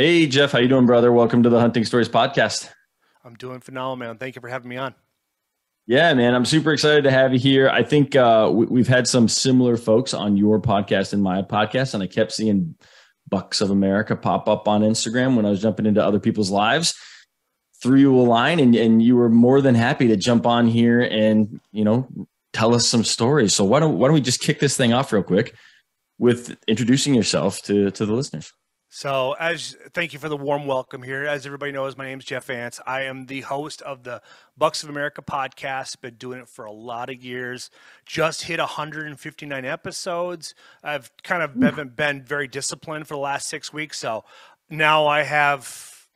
Hey Jeff, how you doing, brother? Welcome to the Hunting Stories podcast. I'm doing phenomenal, man. Thank you for having me on. Yeah, man, I'm super excited to have you here. I think we've had some similar folks on your podcast and my podcast, and I kept seeing Bucks of America pop up on Instagram when I was jumping into other people's lives. Threw you a line, and you were more than happy to jump on here and tell us some stories. So why don't we just kick this thing off real quick with introducing yourself to the listeners? So, as thank you for the warm welcome here. As everybody knows, my name is Jeff Vance. I am the host of the Bucks of America podcast. Been doing it for a lot of years. Just hit 159 episodes. I've kind of been very disciplined for the last 6 weeks. So now I have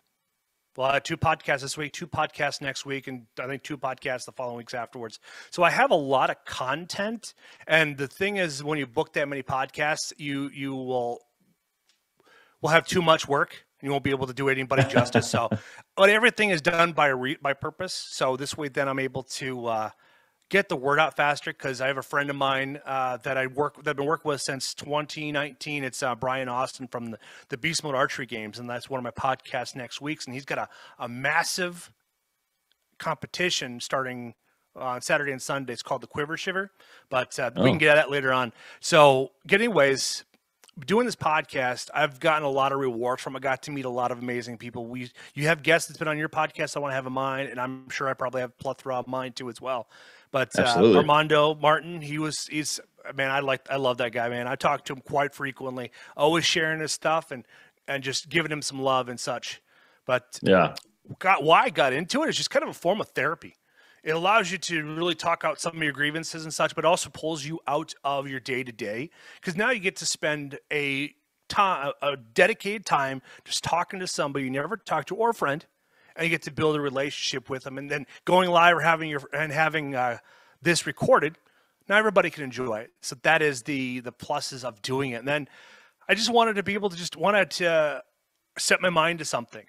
two podcasts this week, two podcasts next week, and I think two podcasts the following weeks afterwards. So I have a lot of content. And the thing is, when you book that many podcasts, you will have too much work and you won't be able to do anybody justice. So, but everything is done by purpose. So this way, then I'm able to get the word out faster because I have a friend of mine that I've been working with since 2019. It's Brian Austin from the Beast Mode Archery Games, and that's one of my podcasts next week. And he's got a massive competition starting on Saturday and Sunday. It's called the Quiver Shiver, but we can get at that later on. So, anyways, doing this podcast, I've gotten a lot of rewards from it. I got to meet a lot of amazing people. You have guests that's been on your podcast I want to have in mine, and I'm sure I probably have a plethora of mine too as well. But Armando Martin, he's man, I love that guy, man. I talk to him quite frequently, always sharing his stuff and just giving him some love and such. But why I got into it is just kind of a form of therapy. It allows you to really talk out some of your grievances and such, but also pulls you out of your day-to-day because now you get to spend a dedicated time just talking to somebody you never talked to or a friend, and you get to build a relationship with them. And then going live or having this recorded, now everybody can enjoy it. So that is the pluses of doing it. And then I just wanted to be able to wanted to set my mind to something.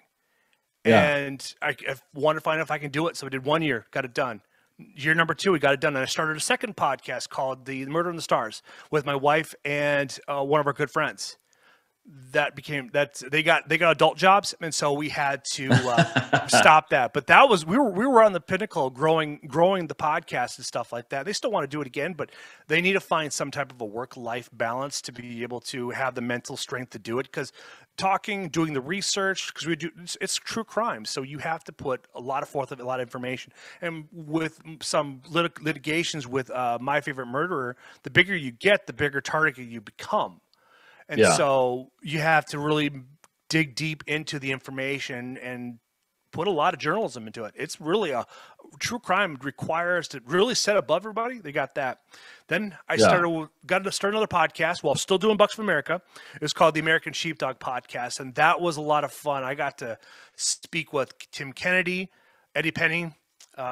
Yeah. And I wanted to find out if I can do it. So I did 1 year, got it done. Year number 2, we got it done. And I started a second podcast called The Murder in the Stars with my wife and one of our good friends. They got adult jobs, and so we had to stop that. But that was we were on the pinnacle of growing the podcast and stuff like that. They still want to do it again, but they need to find some type of a work-life balance to be able to have the mental strength to do it. Because doing the research, because it's true crime, so you have to put a lot of forth of a lot of information. And with some litigations with My Favorite Murderer, the bigger you get, the bigger target you become. And so you have to really dig deep into the information and put a lot of journalism into it. It's really a true crime requires to really set above everybody. They got that. Then I got to start another podcast while still doing Bucks of America. It was called the American Sheepdog Podcast, and that was a lot of fun. I got to speak with Tim Kennedy, Eddie Penny,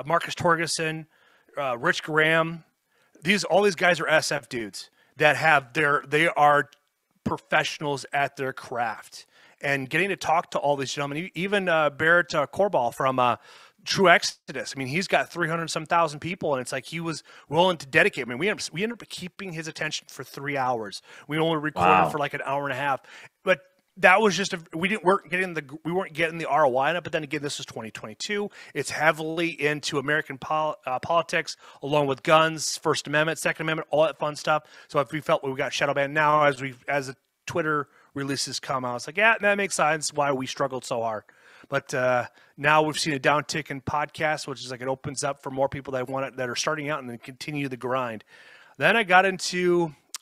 Marcus Torgerson, Rich Graham. All these guys are SF dudes that they are professionals at their craft, and getting to talk to all these gentlemen, even Barrett Corball from True Exodus. I mean, he's got 300 some thousand people, and it's like he was willing to dedicate. I mean, we ended up keeping his attention for 3 hours. We only recorded for like an hour and a half, but that was just we weren't getting the ROI on it. But then again, this is 2022. It's heavily into American politics, along with guns, First Amendment, Second Amendment, all that fun stuff. So if we felt we got shadow banned now, as the Twitter releases come out, it's like, yeah, that makes sense why we struggled so hard. But now we've seen a downtick in podcasts, which is like it opens up for more people that are starting out and then continue the grind. Then I got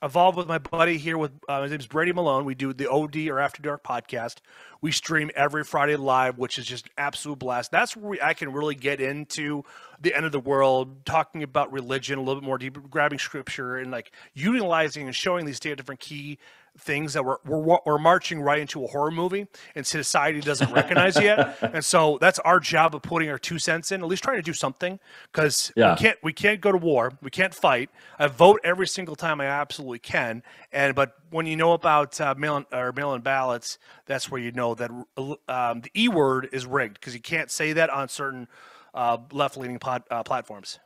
involved with my buddy here with his name's Brady Malone. We do the OD or After Dark podcast. We stream every Friday live, which is just an absolute blast. That's where I can really get into the end of the world, talking about religion a little bit more deep, grabbing scripture and like utilizing and showing these different key things that we're marching right into a horror movie and society doesn't recognize yet. And so that's our job of putting our 2 cents in, at least trying to do something, because we can't go to war. We can't fight. I vote every single time I absolutely can. But when you know about mail-in ballots, that's where you know that the E word is rigged, because you can't say that on certain left-leaning platforms.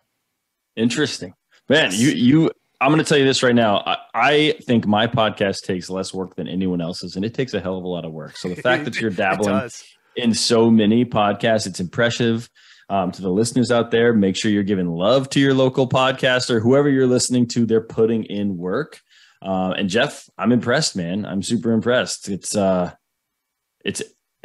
Interesting. Man, Yes. I'm going to tell you this right now. I think my podcast takes less work than anyone else's, and it takes a hell of a lot of work. So the fact that you're dabbling in so many podcasts, it's impressive. To the listeners out there, make sure you're giving love to your local podcaster, whoever you're listening to. They're putting in work. And Jeff, I'm impressed, man. I'm super impressed. I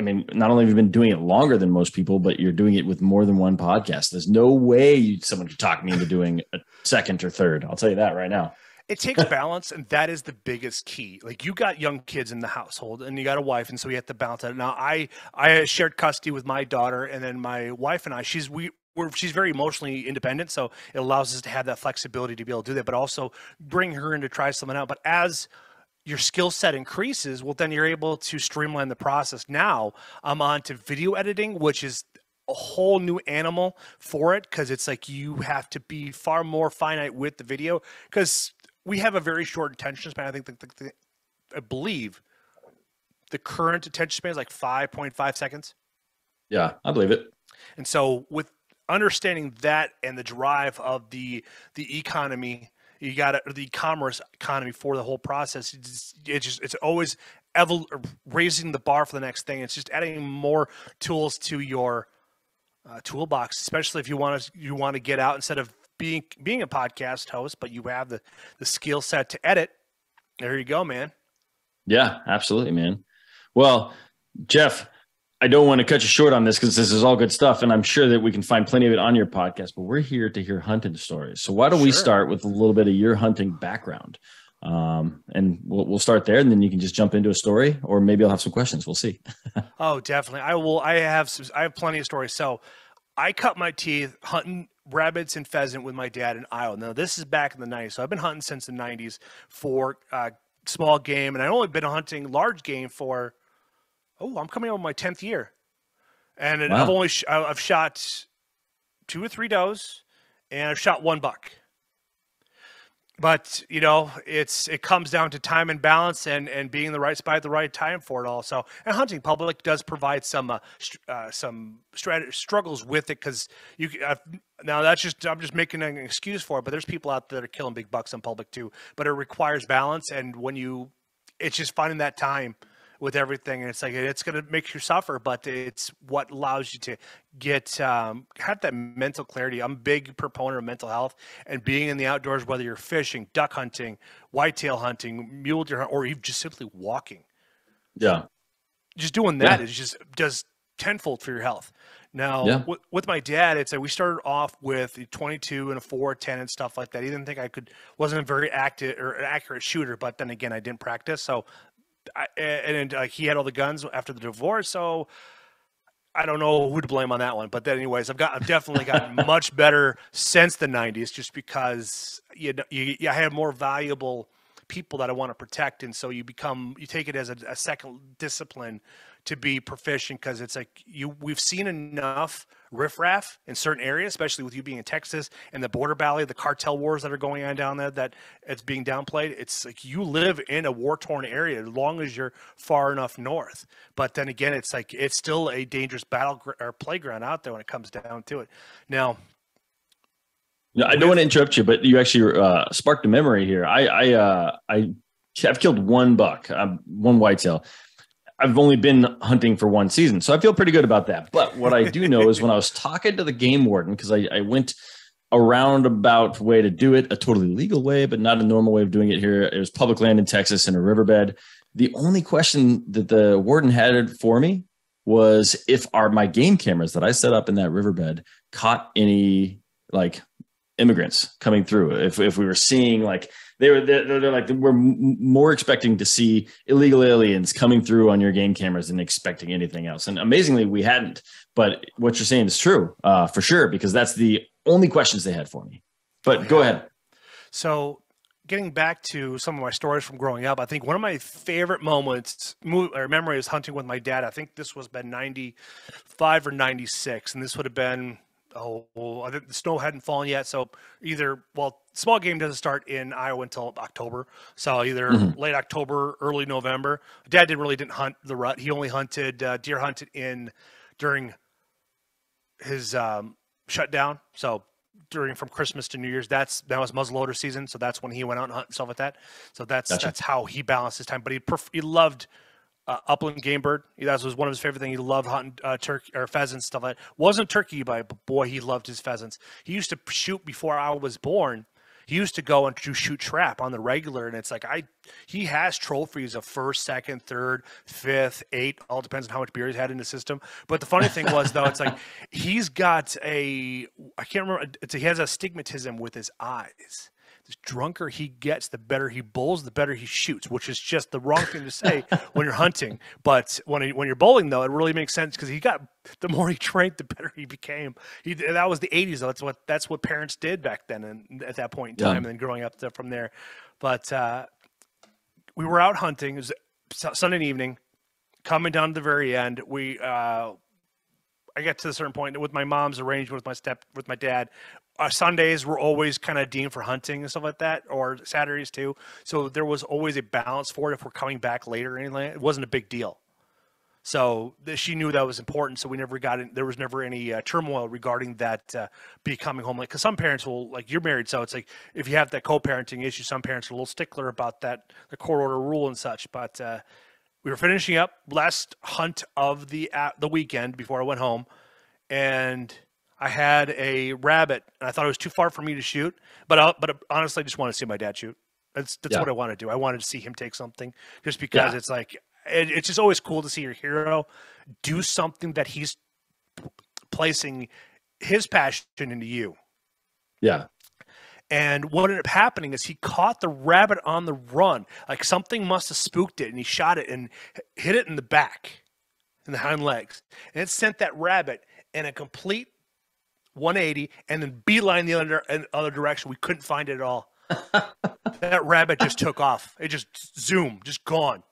mean, not only have you been doing it longer than most people, but you're doing it with more than one podcast. There's no way someone could talk me into doing a second or third. I'll tell you that right now. It takes balance, and that is the biggest key. Like, you got young kids in the household, and you got a wife, and so you have to balance that. Now, I shared custody with my daughter, and then my wife and I. She's very emotionally independent, so it allows us to have that flexibility to be able to do that, but also bring her in to try something out. But as your skill set increases, well, then you're able to streamline the process. Now I'm on to video editing, which is a whole new animal for it, because it's like you have to be far more finite with the video, because we have a very short attention span. I think I believe the current attention span is like 5.5 seconds. Yeah, I believe it. And so with understanding that and the drive of the economy, you got the e-commerce economy for the whole process. It's always raising the bar for the next thing. It's just adding more tools to your toolbox, especially if you want to get out instead of being a podcast host, but you have the skill set to edit. There you go, man. Yeah, absolutely, man. Well, Jeff, I don't want to cut you short on this because this is all good stuff, and I'm sure that we can find plenty of it on your podcast, but we're here to hear hunting stories. So why don't we start with a little bit of your hunting background? And we'll start there, and then you can just jump into a story, or maybe I'll have some questions. We'll see. Oh, definitely. I have plenty of stories. So I cut my teeth hunting rabbits and pheasant with my dad in Iowa. Now, this is back in the 90s. So I've been hunting since the 90s for small game, and I've only been hunting large game for, I'm coming on my 10th year. And wow. I've shot 2 or 3 does, and I've shot 1 buck. But, it comes down to time and balance and being in the right spot at the right time for it all. So, and hunting public does provide some struggles with it, because now I'm just making an excuse for it, but there's people out there that are killing big bucks on public too. But it requires balance, and it's just finding that time with everything, and it's like it's going to make you suffer, but it's what allows you to get have that mental clarity. I'm a big proponent of mental health and being in the outdoors, whether you're fishing, duck hunting, whitetail hunting, mule deer hunting, or even just simply walking. Yeah, just doing that is just does tenfold for your health. Now, with my dad, it's like we started off with a 22 and a 410 and stuff like that. He didn't think wasn't a very accurate shooter, but then again, I didn't practice, so. He had all the guns after the divorce, so I don't know who to blame on that one. But then, anyways, I've definitely gotten much better since the 90s, just because you have more valuable people that I want to protect, and so you take it as a second discipline to be proficient, because it's like we've seen enough riffraff in certain areas, especially with you being in Texas and the border valley, the cartel wars that are going on down there, that it's being downplayed. It's like you live in a war-torn area as long as you're far enough north. But then again, it's like it's still a dangerous playground out there when it comes down to it. Now, I don't want to interrupt you, but you actually sparked a memory here. I've killed 1 buck, 1 whitetail. I've only been hunting for 1 season, so I feel pretty good about that. But what I do know is when I was talking to the game warden, because I went a roundabout way to do it, a totally legal way, but not a normal way of doing it here. It was public land in Texas in a riverbed. The only question that the warden had for me was if my game cameras that I set up in that riverbed caught any immigrants coming through. If we were seeing they're like, we're more expecting to see illegal aliens coming through on your game cameras than expecting anything else. And amazingly, we hadn't. But what you're saying is true for sure, because that's the only questions they had for me. But go ahead. So getting back to some of my stories from growing up, I think one of my favorite moments or memory is hunting with my dad. I think this was been 95 or 96, and this would have been I think the snow hadn't fallen yet, so small game doesn't start in Iowa until October, so either late October, early November. Dad didn't hunt the rut. He only hunted deer hunted during his shutdown, so during from Christmas to New Year's. That was muzzleloader season, so that's when he went out and hunt and stuff like that. So that's how he balanced his time. But he loved upland game bird. That was one of his favorite things. He loved hunting turkey or pheasants, stuff like that. Wasn't turkey, but boy, he loved his pheasants. He used to shoot before I was born. He used to go and shoot trap on the regular, and it's like he has trophies of first, second, third, fifth, eighth, all depends on how much beer he's had in the system. But the funny thing was though, it's like he's got I can't remember. He has astigmatism with his eyes. The drunker he gets, the better he bowls, the better he shoots, which is just the wrong thing to say when you're hunting. But when you're bowling, though, it really makes sense because the more he drank, the better he became. That was the 80s, though. That's what parents did back then and at that point in time, and then growing up from there. But we were out hunting. It was Sunday evening, coming down to the very end. I got to a certain point with my mom's arrangement with my dad. Sundays were always kind of deemed for hunting and stuff like that, or Saturdays too. So there was always a balance for it. If we're coming back later, or anything, it wasn't a big deal. So she knew that was important. So we never got in. There was never any turmoil regarding that becoming home. Because some parents will, like, you're married, so it's like if you have that co-parenting issue, some parents are a little stickler about that, the court order rule and such. But we were finishing up last hunt of the weekend before I went home, and I had a rabbit, and I thought it was too far for me to shoot. But honestly, I just want to see my dad shoot. That's what I want to do. I wanted to see him take something, just because it's like it's just always cool to see your hero do something that he's placing his passion into you. Yeah. And what ended up happening is he caught the rabbit on the run. Like something must have spooked it, and he shot it and hit it in the back, in the hind legs, and it sent that rabbit in a complete 180 and then beeline the other direction. We couldn't find it at all. That rabbit just took off. It just zoomed, just gone.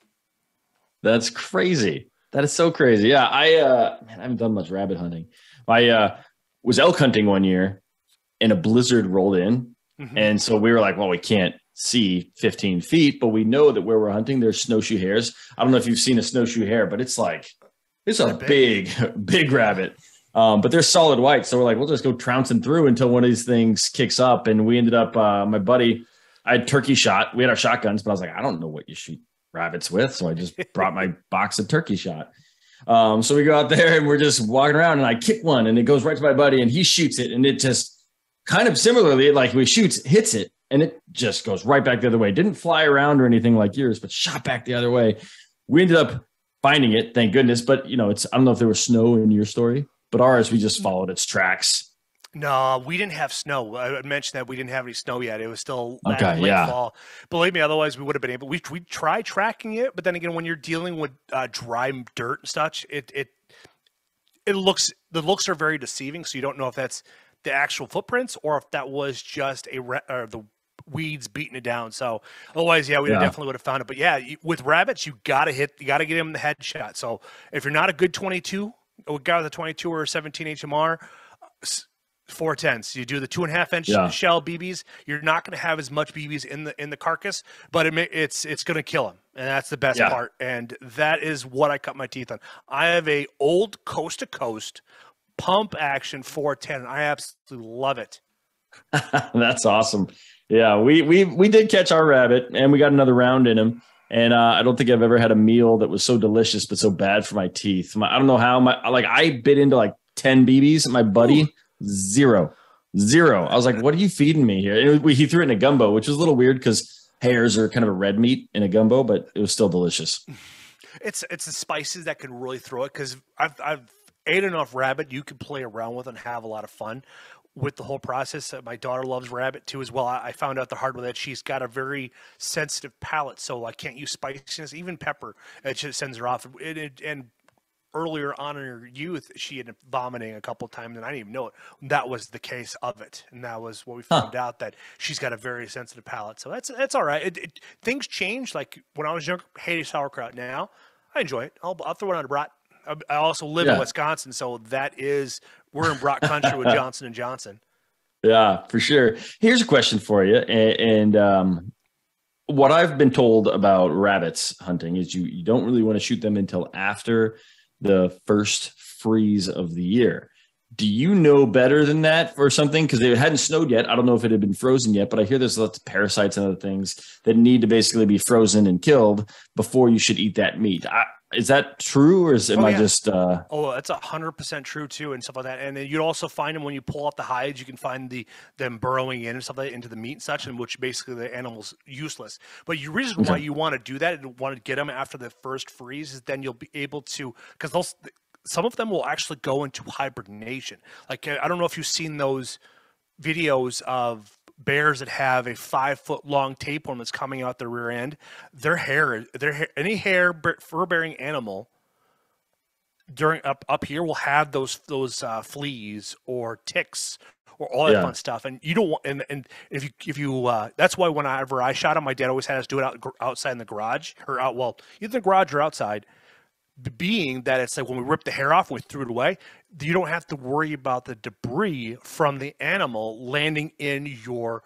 That's crazy. That is so crazy. Yeah, I haven't done much rabbit hunting. I was elk hunting one year, and a blizzard rolled in, and so we were like, well, we can't see 15 feet, but we know that where we're hunting, there's snowshoe hares. I don't know if you've seen a snowshoe hare, but it's a big rabbit. But they're solid white. So we're like, we'll just go trouncing through until one of these things kicks up. And we ended up, my buddy, I had turkey shot. We had our shotguns, but I was like, I don't know what you shoot rabbits with. So I just brought my box of turkey shot. So we go out there and we're just walking around, and I kick one, and it goes right to my buddy, and he shoots it. And it just kind of similarly, like hits it, and it just goes right back the other way. Didn't fly around or anything like yours, but shot back the other way. We ended up finding it, thank goodness. But I don't know if there was snow in your story. But ours, we just followed its tracks. No, we didn't have snow. I mentioned that we didn't have any snow yet. It was still late fall. Believe me, otherwise we would have been able. We tried tracking it, but then again, when you're dealing with dry dirt and such, the looks are very deceiving. So you don't know if that's the actual footprints or if that was just the weeds beating it down. So otherwise, we definitely would have found it. But with rabbits, you gotta get him the headshot. So if you're not a good 22. A guy with a 22 or a 17 HMR, 410s. You do the 2.5-inch shell BBs. You're not going to have as much BBs in the carcass, but it's going to kill him, and that's the best part. And that is what I cut my teeth on. I have a old coast to coast pump action 410. I absolutely love it. That's awesome. Yeah, we did catch our rabbit, and we got another round in him. And I don't think I've ever had a meal that was so delicious but so bad for my teeth. I don't know how I bit into like 10 BBs. My buddy, zero. I was like, what are you feeding me here? And he threw it in a gumbo, which was a little weird because hares are kind of a red meat in a gumbo, but it was still delicious. It's the spices that can really throw it, because I've ate enough rabbit you can play around with and have a lot of fun with the whole process. My daughter loves rabbit too as well. I found out the hard way that she's got a very sensitive palate, so I can't use spiciness, even pepper. It just sends her off. And earlier on in her youth, she ended up vomiting a couple of times, and I didn't even know it. That was the case of it, and that was what we found out, that she's got a very sensitive palate. So that's all right. Things change. Like when I was younger, hated sauerkraut. Now I enjoy it. I'll throw it on a brat. I also live in Wisconsin, so we're in brat country with Johnson & Johnson. Yeah, for sure. Here's a question for you. And what I've been told about rabbits hunting is you don't really want to shoot them until after the first freeze of the year. Do you know better than that for something? Because it hadn't snowed yet. I don't know if it had been frozen yet, but I hear there's lots of parasites and other things that need to basically be frozen and killed before you should eat that meat. Is that true, or am Oh I yeah. just? Oh, that's 100% true too, and stuff like that. And then you'd also find them when you pull off the hides. You can find them burrowing in and stuff like that into the meat and such, and which basically the animal's useless. But the reason why Okay. you want to do that and want to get them after the first freeze is then you'll be able to, because those some of them will actually go into hibernation. Like I don't know if you've seen those videos of bears that have a 5 foot long tapeworm that's coming out their rear end. Any fur bearing animal during up here will have those fleas or ticks or all that Yeah. fun stuff, and you don't want. And if you that's why whenever I shot him, my dad always had us do it outside in the garage or out well either the garage or outside. Being that it's like when we ripped the hair off and we threw it away, you don't have to worry about the debris from the animal landing in your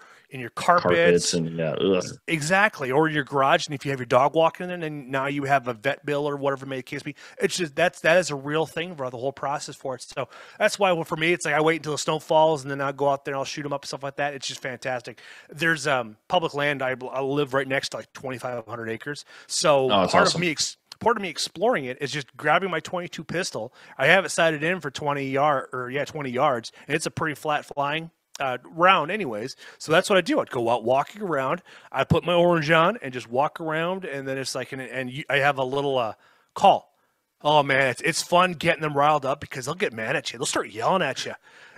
Carpets carpets. and yeah. Ugh. Exactly, or your garage, and if you have your dog walking in there, then now you have a vet bill or whatever may the case be. It's just that is a real thing for the whole process for it. So that's why for me, it's like I wait until the snow falls, and then I'll go out there and I'll shoot them up and stuff like that. It's just fantastic. There's public land. I live right next to like 2,500 acres, so Oh, that's awesome. part of me exploring it is just grabbing my 22 pistol. I have it sighted in for 20 yards, and it's a pretty flat flying round anyways. So that's what I do. I'd go out walking around. I put my orange on and just walk around, and then it's like, I have a little call. Oh man, it's fun getting them riled up because they'll get mad at you. They'll start yelling at you,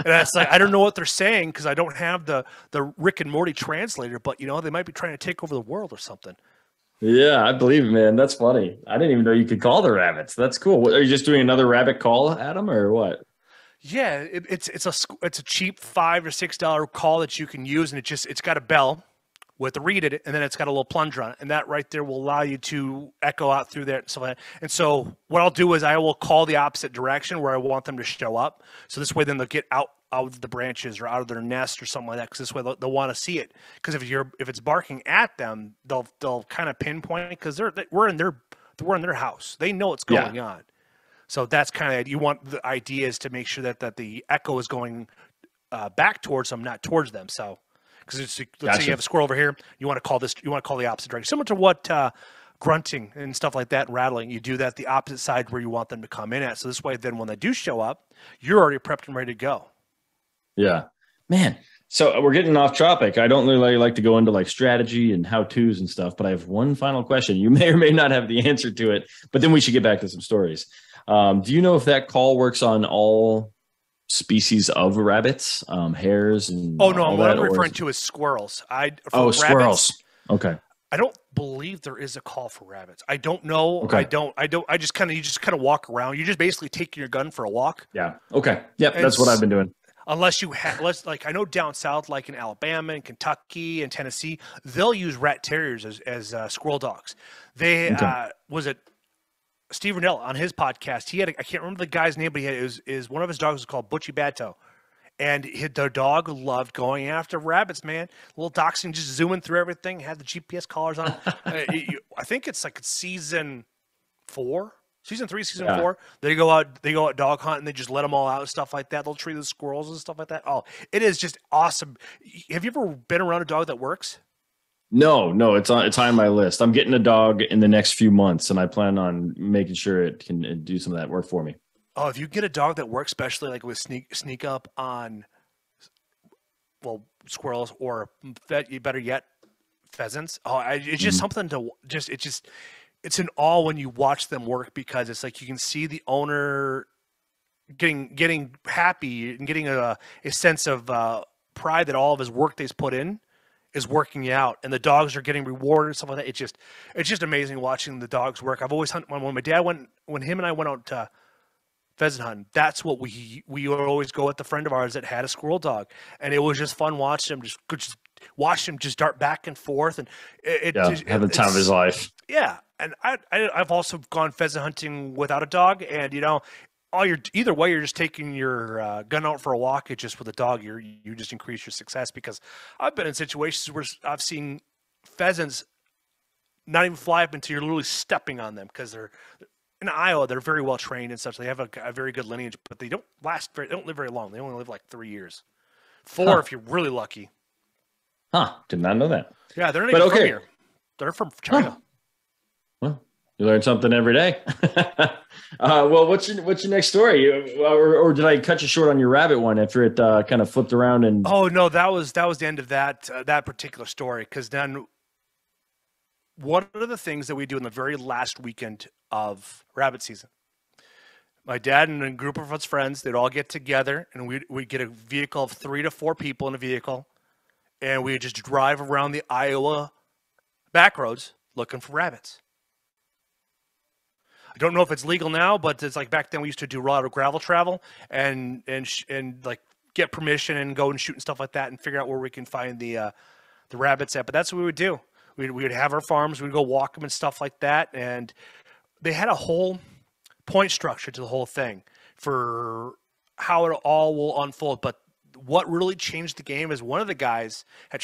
and it's like I don't know what they're saying because I don't have the Rick and Morty translator. But they might be trying to take over the world or something. Yeah, I believe it, man. That's funny. I didn't even know you could call the rabbits. That's cool. Are you just doing another rabbit call at them or what? Yeah, it's a cheap $5 or $6 call that you can use, and it's got a bell with a reed in it, and then it's got a little plunger on it, and that right there will allow you to echo out through there and stuff like that. And so what I'll do is I will call the opposite direction where I want them to show up. So this way, then they'll get out of the branches or out of their nest or something like that. Because this way they'll want to see it. Because if it's barking at them, they'll kind of pinpoint it because we're in their house. They know what's going on. So that's kind of you want the idea is to make sure that the echo is going back towards them, not towards them. So because let's say you have a squirrel over here, you want to call the opposite direction, similar to what grunting and stuff like that and rattling. You do that the opposite side where you want them to come in at. So this way, then when they do show up, you're already prepped and ready to go. Yeah, man. So we're getting off topic. I don't really like to go into like strategy and how to's and stuff, but I have one final question. You may or may not have the answer to it, but then we should get back to some stories. Do you know if that call works on all species of rabbits, hares, and Oh no, all what that? I'm referring to is squirrels. Squirrels. Rabbits, Okay. I don't believe there is a call for rabbits. I don't know. Okay. I just kind of walk around. You're just basically taking your gun for a walk. Yeah. Okay. Yep. And That's what I've been doing. Unless you have, like I know down south, like in Alabama and Kentucky and Tennessee, they'll use rat terriers as squirrel dogs. They was it Steve Rennell on his podcast. He had I can't remember the guy's name, but he had is one of his dogs was called Butchie Badto, and the dog loved going after rabbits. Man, little dachshund just zooming through everything. Had the GPS collars on. I think it's like season 4. Season 3, season 4, they go out dog hunting, and they just let them all out and stuff like that. They'll treat the squirrels and stuff like that. Oh, it is just awesome. Have you ever been around a dog that works? No, it's on my list. I'm getting a dog in the next few months, and I plan on making sure it can do some of that work for me. Oh, if you get a dog that works, especially like with sneak up on, squirrels or better yet, pheasants. Oh, it's just something to it's an awe when you watch them work because it's like you can see the owner getting happy and getting a sense of pride that all of his work they've put in is working out, and the dogs are getting rewarded and stuff like that. It's just amazing watching the dogs work. I've always hunted when my dad when him and I went out to pheasant hunting. That's what we would always go with a friend of ours that had a squirrel dog, and it was just fun watching him just watch him just dart back and forth, and have the time of his life. Yeah, and I've also gone pheasant hunting without a dog, and either way, you're just taking your gun out for a walk. It's just with a dog, you just increase your success because I've been in situations where I've seen pheasants not even fly up until you're literally stepping on them because in Iowa, they're very well trained and such. They have a very good lineage, but they don't they don't live very long. They only live like 3 years, 4 if you're really lucky. Huh? Did not know that. Yeah, they're not even from here. They're from China. Huh. Well, you learn something every day. Well, what's your next story? Or did I cut you short on your rabbit one after it kind of flipped around and? Oh no, that was the end of that particular story. Because then, one of the things that we do in the very last weekend of rabbit season, my dad and a group of his friends, they'd all get together, and we'd get a vehicle of 3 to 4 people in a vehicle, and we'd just drive around the Iowa back roads looking for rabbits. I don't know if it's legal now, but it's like back then we used to do a lot of gravel travel and like get permission and go and shoot and stuff like that and figure out where we can find the rabbits at. But that's what we would do. We would have our farms, we'd go walk them and stuff like that. And they had a whole point structure to the whole thing for how it all will unfold. But what really changed the game is one of the guys had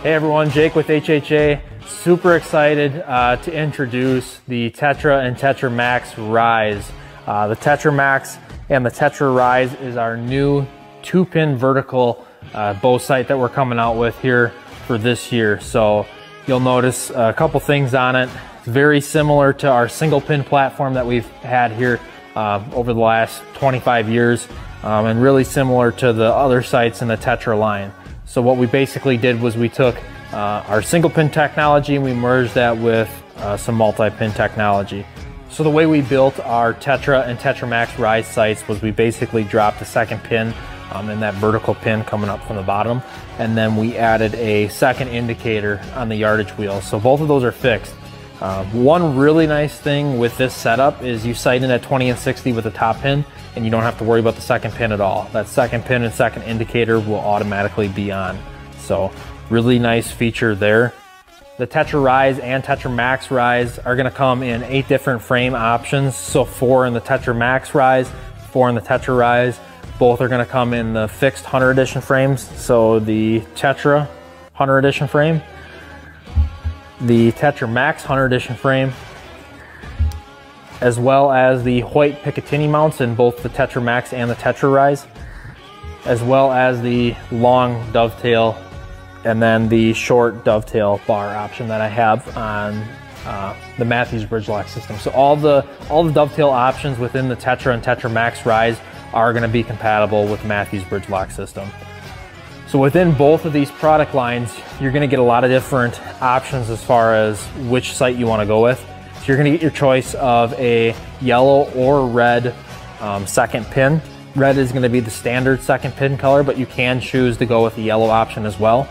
Hey everyone, Jake with HHA. Super excited to introduce the Tetra and Tetra Max Rise. The Tetra Max and the Tetra Rise is our new 2-pin vertical bow sight that we're coming out with here for this year. So you'll notice a couple things on it. It's very similar to our single pin platform that we've had here over the last 25 years and really similar to the other sights in the Tetra line. So what we basically did was we took our single pin technology and we merged that with some multi-pin technology. So the way we built our Tetra and Tetra Max Rise sights was we basically dropped the second pin in that vertical pin coming up from the bottom, and then we added a second indicator on the yardage wheel. So both of those are fixed. One really nice thing with this setup is you sight in at 20 and 60 with the top pin, and you don't have to worry about the second pin at all. That second pin and second indicator will automatically be on. So really nice feature there. The Tetra Rise and Tetra Max Rise are gonna come in 8 different frame options. So 4 in the Tetra Max Rise, 4 in the Tetra Rise. Both are gonna come in the fixed Hunter Edition frames. So the Tetra Hunter Edition frame, the Tetra Max Hunter Edition frame, as well as the white Picatinny mounts in both the Tetra Max and the Tetra Rise, as well as the long dovetail and then the short dovetail bar option that I have on the Matthews bridge lock system. So all the dovetail options within the Tetra and Tetra Max Rise are going to be compatible with Matthews bridge lock system. So within both of these product lines, you're going to get a lot of different options as far as which sight you want to go with. So you're going to get your choice of a yellow or red second pin. Red is going to be the standard second pin color, but you can choose to go with the yellow option as well.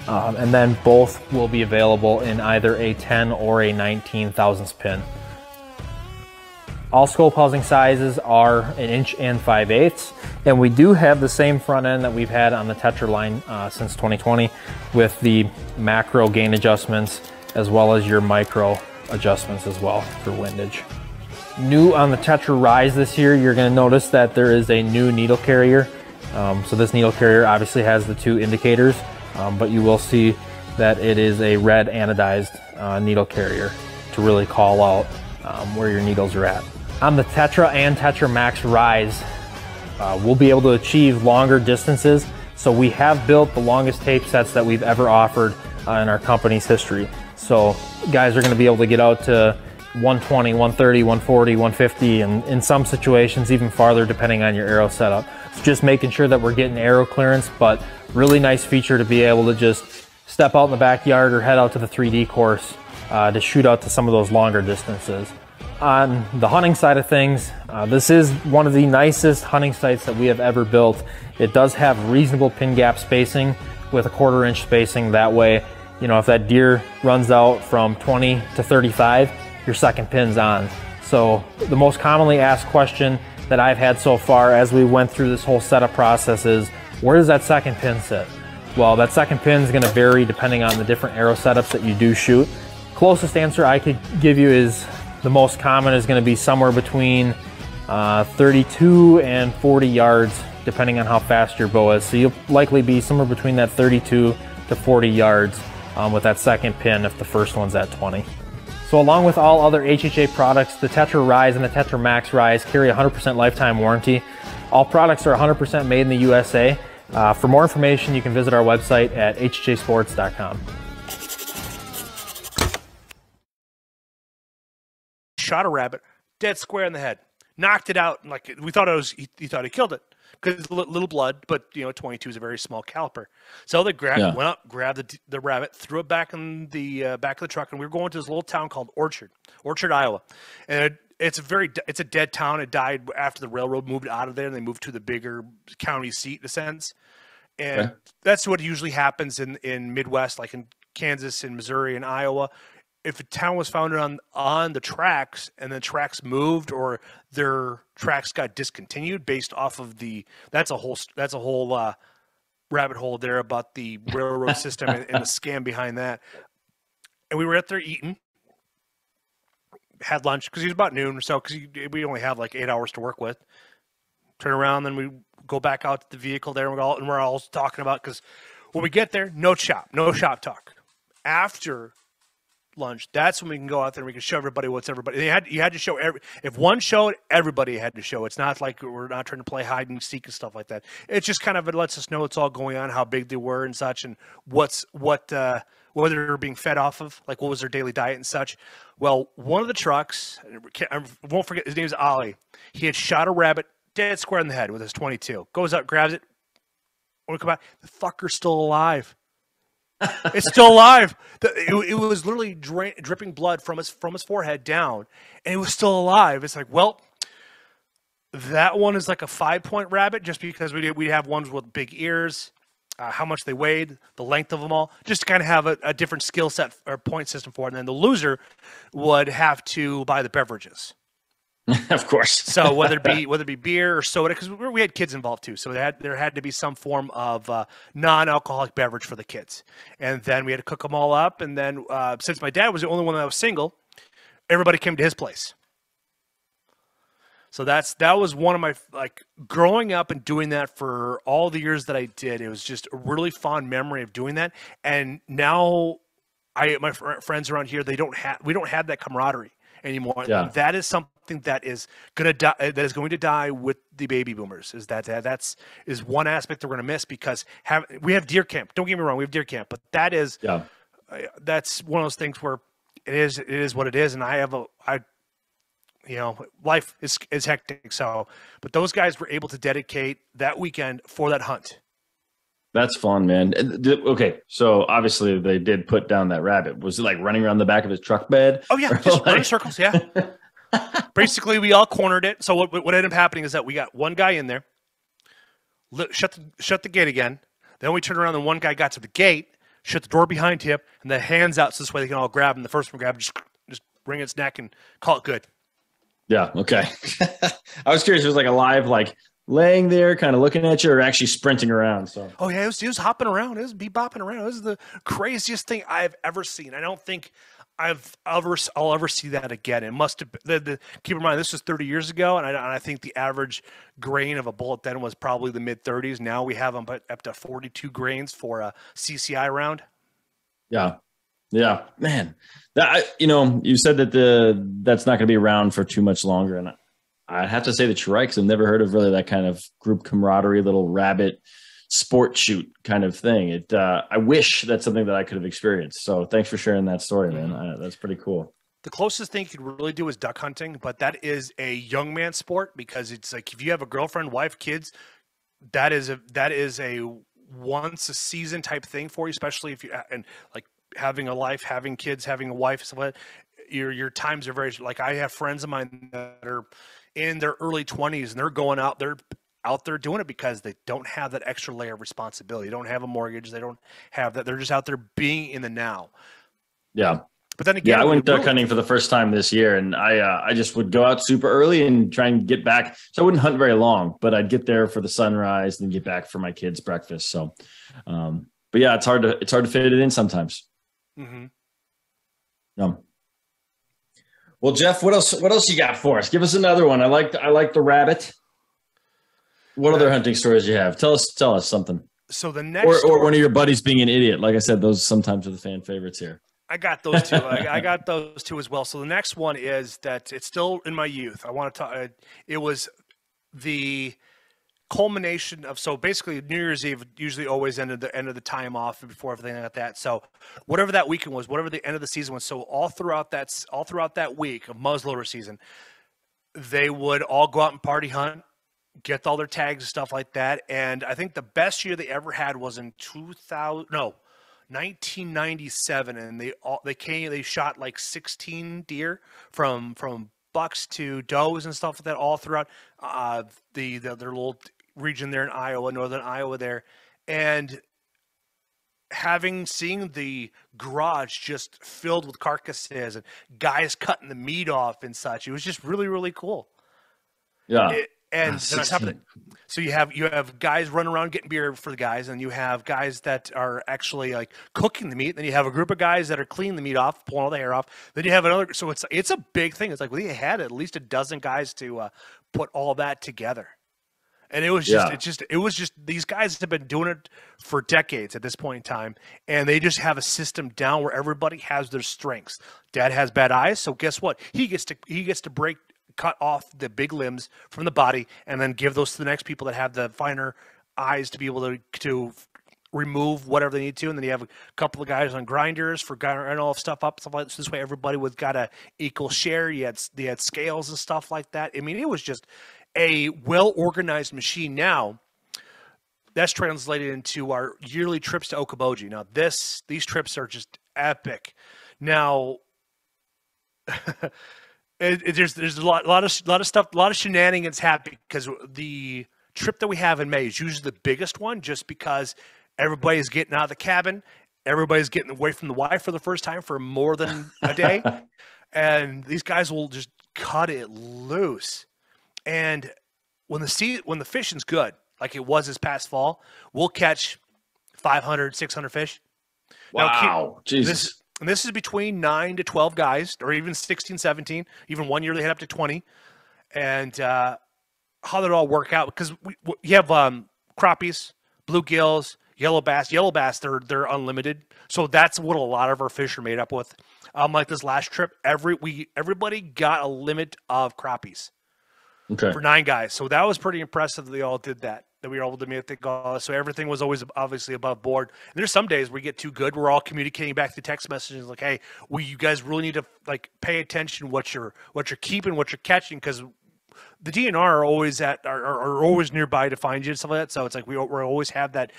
And then both will be available in either a 10 or a 19 thousandths pin. All scope housing sizes are 1 inch and 5/8, and we do have the same front end that we've had on the Tetra line since 2020 with the macro gain adjustments as well as your micro adjustments as well for windage. New on the Tetra Rise this year, you're going to notice that there is a new needle carrier. So this needle carrier obviously has the 2 indicators, but you will see that it is a red anodized needle carrier to really call out where your needles are at. On the Tetra and Tetra Max Rise, we'll be able to achieve longer distances. So we have built the longest tape sets that we've ever offered in our company's history. So guys are going to be able to get out to 120, 130, 140, 150, and in some situations even farther depending on your arrow setup. It's just making sure that we're getting arrow clearance, but really nice feature to be able to just step out in the backyard or head out to the 3D course to shoot out to some of those longer distances. On the hunting side of things, this is one of the nicest hunting sights that we have ever built. It does have reasonable pin gap spacing with a 1/4 inch spacing. That way, you know, if that deer runs out from 20 to 35, your second pin's on. So the most commonly asked question that I've had so far as we went through this whole setup process is, where does that second pin sit? Well, that second pin is going to vary depending on the different arrow setups that you do shoot. Closest answer I could give you is the most common is going to be somewhere between 32 and 40 yards, depending on how fast your bow is. So you'll likely be somewhere between that 32 to 40 yards with that second pin if the first one's at 20. So along with all other HHA products, the Tetra Rise and the Tetra Max Rise carry a 100% lifetime warranty. All products are 100% made in the USA. For more information, you can visit our website at hhsports.com. Shot a rabbit dead square in the head, knocked it out. Like we thought he thought he killed it because it's little blood, but 22 is a very small caliper. So they went up, grabbed the rabbit, threw it back in the back of the truck, and we were going to this little town called Orchard, Iowa, and it's a dead town. It died after the railroad moved out of there, and they moved to the bigger county seat in a sense. And that's what usually happens in Midwest, like in Kansas and Missouri and Iowa. If a town was founded on the tracks and the tracks moved or their tracks got discontinued based off of that's a whole rabbit hole there about the railroad system and the scam behind that. And we were out there eating, had lunch because it was about noon or so because we only have like 8 hours to work with. Turn around, then we go back out to the vehicle there, and we're all talking about, because when we get there, no shop talk. After lunch, that's when we can go out there and we can show everybody what's everybody. You had to show if one showed, everybody had to show. It's not like we're not trying to play hide and seek and stuff like that. It's just kind of, it lets us know what's all going on, how big they were and such, and what they're being fed off of, like what was their daily diet and such. Well, one of the trucks, I won't forget, his name's Ali. He had shot a rabbit dead square in the head with his 22. Goes up, grabs it. When we come back, the fucker's still alive. It's still alive. It was literally dripping blood from his forehead down, and it was still alive. It's like, well, that one is like a 5-point rabbit, just because we have ones with big ears, how much they weighed, the length of them all, just to kind of have a different skill set or point system for it. And then the loser would have to buy the beverages. Of course. So whether it be beer or soda, because we had kids involved too, so there had to be some form of non-alcoholic beverage for the kids, and then we had to cook them all up. And then since my dad was the only one that was single, everybody came to his place. So that was one of my, like, growing up and doing that for all the years that I did. It was just a really fond memory of doing that. And now my friends around here, we don't have that camaraderie anymore. Yeah. That is something that is going to die with the baby boomers. That's one aspect that we're going to miss, because we have deer camp. Don't get me wrong, we have deer camp, but that's one of those things where it is what it is. And life is hectic. So, but those guys were able to dedicate that weekend for that hunt. That's fun, man. Okay, so obviously they did put down that rabbit. Was it like running around the back of his truck bed? Oh yeah, just running circles. Yeah. Basically, we all cornered it. So what ended up happening is that we got one guy in there, shut the gate again. Then we turned around, and one guy got to the gate, shut the door behind him, and then hands out so this way they can all grab him. The first one grabbed, just wring its neck and call it good. Yeah. Okay. I was curious if it was like a live, like, laying there kind of looking at you, or actually sprinting around. So he was hopping around. It was bebopping around. It was the craziest thing I've ever seen. I don't think I'll ever see that again. It must have keep in mind, this was 30 years ago, and I think the average grain of a bullet then was probably the mid-30s. Now we have them up to 42 grains for a CCI round. Yeah, man. You said that that's not going to be around for too much longer, and I have to say that you're right, because I've never heard of really that kind of group camaraderie, little rabbit sport shoot kind of thing. I wish that's something that I could have experienced. So thanks for sharing that story, man. That's pretty cool. The closest thing you could really do is duck hunting, but that is a young man sport, because it's like, if you have a girlfriend, wife, kids, that is a once a season type thing for you, especially if you, and like having a life, having kids, having a wife, stuff like that. Your times are very, like, I have friends of mine that are in their early 20s, and they're out there doing it because they don't have that extra layer of responsibility. They don't have a mortgage. They don't have that. They're just out there being in the now. Yeah. But then again, I went duck hunting for the first time this year, and I just would go out super early and try and get back. So I wouldn't hunt very long, but I'd get there for the sunrise and get back for my kids' breakfast. So but yeah, it's hard to fit it in sometimes. Mm-hmm. Well, Jeff, what else you got for us? Give us another one. I like the rabbit. What other hunting stories you have? Tell us something. So the next or one of your buddies being an idiot. Like I said, those sometimes are the fan favorites here. I got those two. I got those two as well. So the next one is that it's still in my youth. I want to talk. It was the culmination of, so basically New Year's Eve usually always ended the end of the time off before everything like that. So whatever that weekend was, whatever the end of the season was, so all throughout that week of muzzleloader season, they would all go out and party hunt, get all their tags and stuff like that. And I think the best year they ever had was in 1997, and they shot like 16 deer from bucks to does and stuff like that all throughout their little region there in Iowa, northern Iowa there. And seeing the garage just filled with carcasses and guys cutting the meat off and such, it was just really, really cool. Yeah. And then on top of that, so you have guys running around getting beer for the guys, and you have guys that are actually like cooking the meat. Then you have a group of guys that are cleaning the meat off, pulling all the hair off. Then you have another. So it's a big thing. It's like we had at least a dozen guys to put all that together, and it was just these guys have been doing it for decades at this point in time, and they just have a system down where everybody has their strengths. Dad has bad eyes, so guess what? He gets to cut off the big limbs from the body and then give those to the next people that have the finer eyes to be able to remove whatever they need to. And then you have a couple of guys on grinders for grinding all stuff up, stuff like this. This way everybody got a equal share. They had scales and stuff like that. I mean, it was just a well-organized machine. Now that's translated into our yearly trips to Okoboji. Now these trips are just epic. Now there's a lot of stuff, a lot of shenanigans happen because the trip that we have in May is usually the biggest one, just because everybody's getting out of the cabin, everybody's getting away from the wife for the first time for more than a day, and these guys will just cut it loose. And when the fishing's good, like it was this past fall, we'll catch 500, 600 fish. Wow, Jesus. And this is between 9 to 12 guys, or even 16, 17. Even one year they had up to 20. And how did it all work out? Because you have crappies, bluegills, yellow bass. Yellow bass, they're unlimited. So that's what a lot of our fish are made up with. Like this last trip, everybody got a limit of crappies for 9 guys. So that was pretty impressive that they all did that we were able to make it go. So everything was always obviously above board. And there's some days where we get too good. We're all communicating back through text messages like, hey, you guys really need to like pay attention what you're keeping, what you're catching, because the DNR are always are always nearby to find you and stuff like that. So it's like we always have that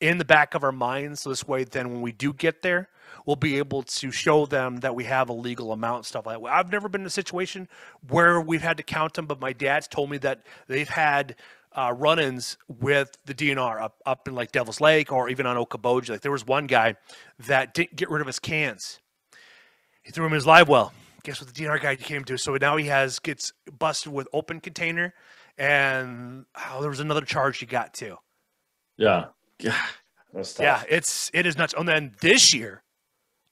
in the back of our minds. So this way, then when we do get there, we'll be able to show them that we have a legal amount and stuff like that. I've never been in a situation where we've had to count them, but my dad's told me that they've had run-ins with the DNR up in like Devil's Lake or even on Okoboji. Like there was one guy that didn't get rid of his cans. He threw them in his live well. Guess what the DNR guy came to? So now he gets busted with open container, and there was another charge he got too. Yeah. That's tough. Yeah, it is nuts. And then this year,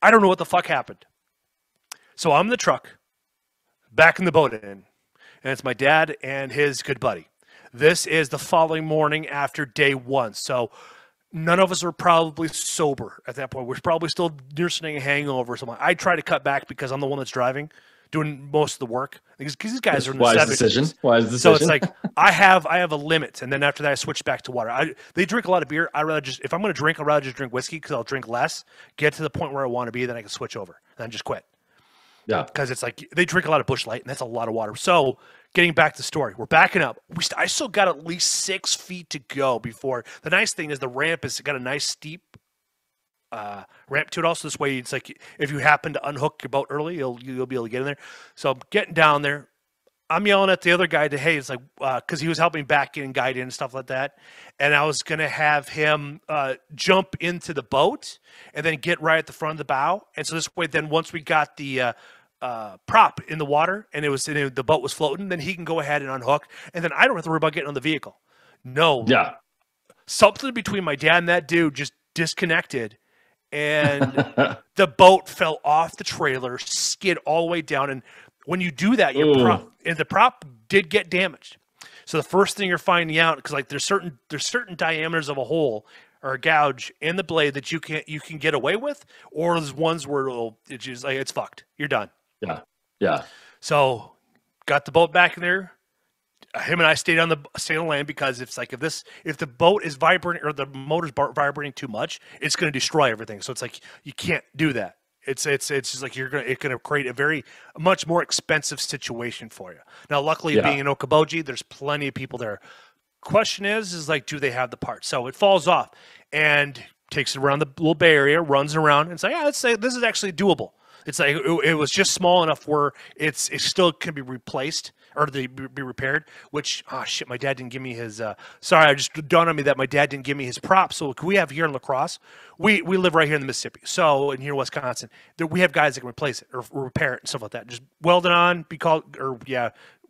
I don't know what the fuck happened. So I'm in the truck, back in the boat and it's my dad and his good buddy. This is the following morning after day 1. So none of us are probably sober at that point. We're probably still nursing a hangover or something. I try to cut back because I'm the one that's driving, doing most of the work. Because these guys are in the 70s. Decision. So it's like I have a limit, and then after that I switch back to water. They drink a lot of beer. If I'm going to drink, I'd rather just drink whiskey because I'll drink less, get to the point where I want to be, then I can switch over and then just quit. Yeah, because it's like they drink a lot of Busch Light, and that's a lot of water. So getting back to the story, we're backing up. I still got at least 6 feet to go before. The nice thing is the ramp has got a nice steep ramp to it. Also, this way it's like if you happen to unhook your boat early, you'll be able to get in there. So I'm getting down there. I'm yelling at the other guy to, hey, it's like because he was helping back in and guide in and stuff like that, and I was gonna have him jump into the boat and then get right at the front of the bow. And so this way, then once we got the prop in the water and the boat was floating, then he can go ahead and unhook, and then I don't have to worry about getting on the vehicle. No, yeah, something between my dad and that dude just disconnected, and the boat fell off the trailer, skid all the way down. And when you do that, the prop did get damaged. So the first thing you're finding out, because like there's certain diameters of a hole or a gouge in the blade that you can get away with, or there's ones where it's just like it's fucked. You're done. Yeah. So got the boat back in there. Him and I stayed on land because if the boat is vibrating or the motor's vibrating too much, it's going to destroy everything. So it's like you can't do that. It's just like it's going to create a much more expensive situation for you. Now, luckily, being in Okoboji, there's plenty of people there. Question is like, do they have the parts? So it falls off and takes it around the little Bay Area, runs around, and it's like, let's say this is actually doable. It's like it was just small enough where it still can be replaced or be repaired. Which shit, my dad didn't give me his. Sorry, I just dawned on me that my dad didn't give me his prop. So we have here in La Crosse, we live right here in the Mississippi. So in here in Wisconsin, we have guys that can replace it or repair it and stuff like that. Just weld it on,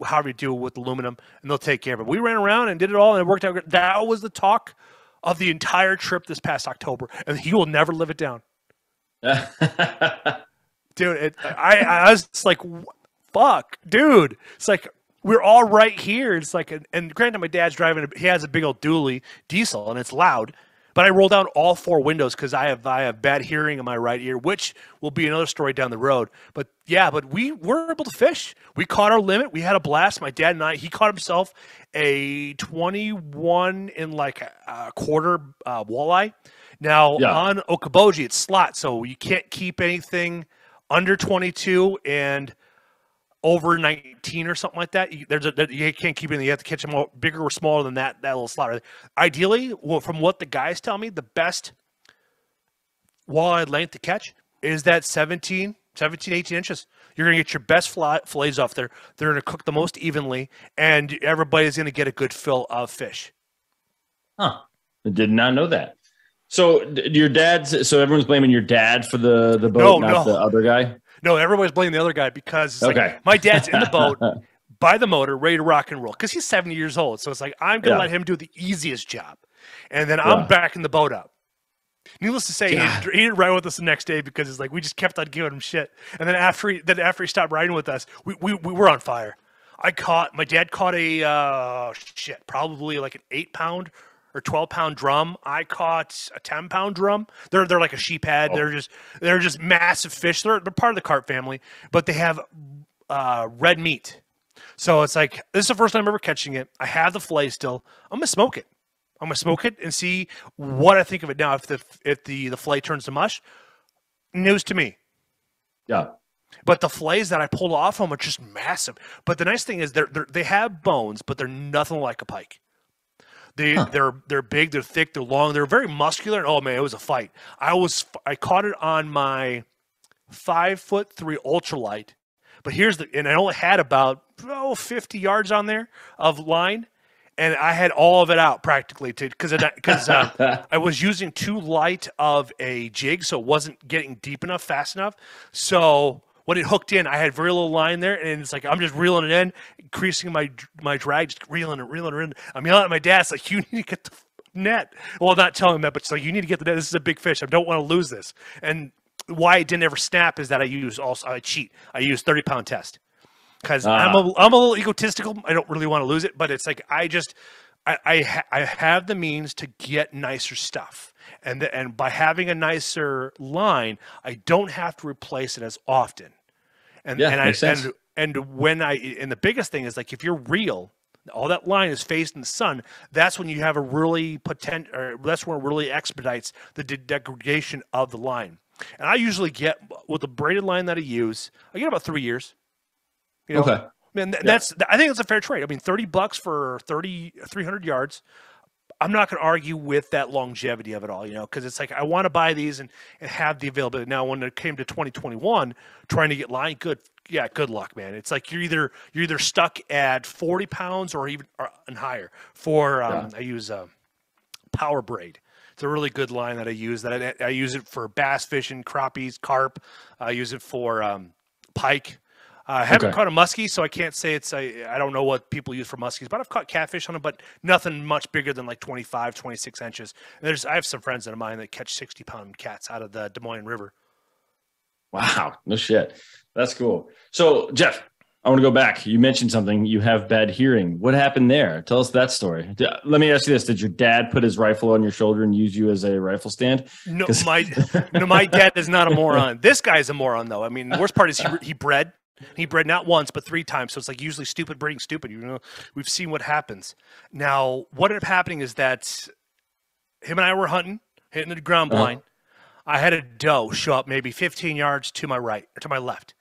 however you do it with aluminum, and they'll take care of it. We ran around and did it all, and it worked out great. That was the talk of the entire trip this past October, and he will never live it down. Dude, I was like, fuck, dude. It's like, we're all right here. It's like, and granted, my dad's driving, he has a big old dually diesel, and it's loud. But I roll down all 4 windows because I have bad hearing in my right ear, which will be another story down the road. But we were able to fish. We caught our limit. We had a blast. My dad and I, he caught himself a 21 in like a quarter walleye. Now, on Okoboji, it's slot, so you can't keep anything under 22 and over 19 or something like that. You can't keep it. You have to catch them bigger or smaller than that little slot. Ideally, from what the guys tell me, the best walleye length to catch is that 17, 18 inches. You're going to get your best fillets off there. They're going to cook the most evenly, and everybody's going to get a good fill of fish. Huh. I did not know that. So everyone's blaming your dad for the boat, not the other guy? No, everybody's blaming the other guy because it's like, my dad's in the boat by the motor, ready to rock and roll because he's 70 years old. So it's like, I'm going to let him do the easiest job. And then I'm backing the boat up. Needless to say, he didn't ride with us the next day because it's like we just kept on giving him shit. And then after he stopped riding with us, we were on fire. My dad caught probably like an 8-pound or 12-pound drum. I caught a 10-pound drum. They're like a sheep head. Oh. They're just massive fish. They're part of the carp family, but they have red meat. So it's like, this is the first time I'm ever catching it. I have the fillet still. I'm gonna smoke it and see what I think of it now. If the fillet turns to mush, news to me. Yeah. But the fillets that I pulled off them are just massive. But the nice thing is they have bones, but they're nothing like a pike. They're big, they're thick, they're long, they're very muscular. And oh man, it was a fight. I caught it on my 5'3" ultralight, but and I only had about 50 yards on there of line, and I had all of it out practically because I was using too light of a jig, so it wasn't getting deep enough, fast enough. So when it hooked in, I had very little line there, and it's like I'm just reeling it in, increasing my drag, just reeling it in. I'm yelling at my dad. It's like, you need to get the net. Well, not telling him that, but it's like, you need to get the net. This is a big fish. I don't want to lose this. And why it didn't ever snap is that I cheat. I use 30-pound test because I'm a little egotistical. I don't really want to lose it, but it's like I have the means to get nicer stuff. And by having a nicer line, I don't have to replace it as often. And the biggest thing is, like, if you're real, all that line is faced in the sun. That's when you have that's when it really expedites the degradation of the line. And I usually get, with the braided line that I use, I get about 3 years. You know? Okay. I think it's a fair trade. I mean, $30 for 300 yards. I'm not going to argue with that longevity of it all, because it's like I want to buy these and have the availability. Now, when it came to 2021, trying to get line, good luck, man. It's like you're either stuck at 40 pounds or higher. I use Power Braid. It's a really good line that I use. I use it for bass fishing, crappies, carp. I use it for pike. I haven't caught a muskie, so I can't say I don't know what people use for muskies, but I've caught catfish on them, but nothing much bigger than like 25, 26 inches. I have some friends of mine that catch 60-pound cats out of the Des Moines River. Wow. No shit. That's cool. So, Jeff, I want to go back. You mentioned something. You have bad hearing. What happened there? Tell us that story. Let me ask you this. Did your dad put his rifle on your shoulder and use you as a rifle stand? No, my dad is not a moron. This guy's a moron, though. I mean, the worst part is he bred. He bred not once, but 3 times. So it's like usually stupid breeding stupid. You know, we've seen what happens. Now, what ended up happening is that him and I were hunting, hitting the ground blind. I had a doe show up maybe 15 yards to my right or to my left.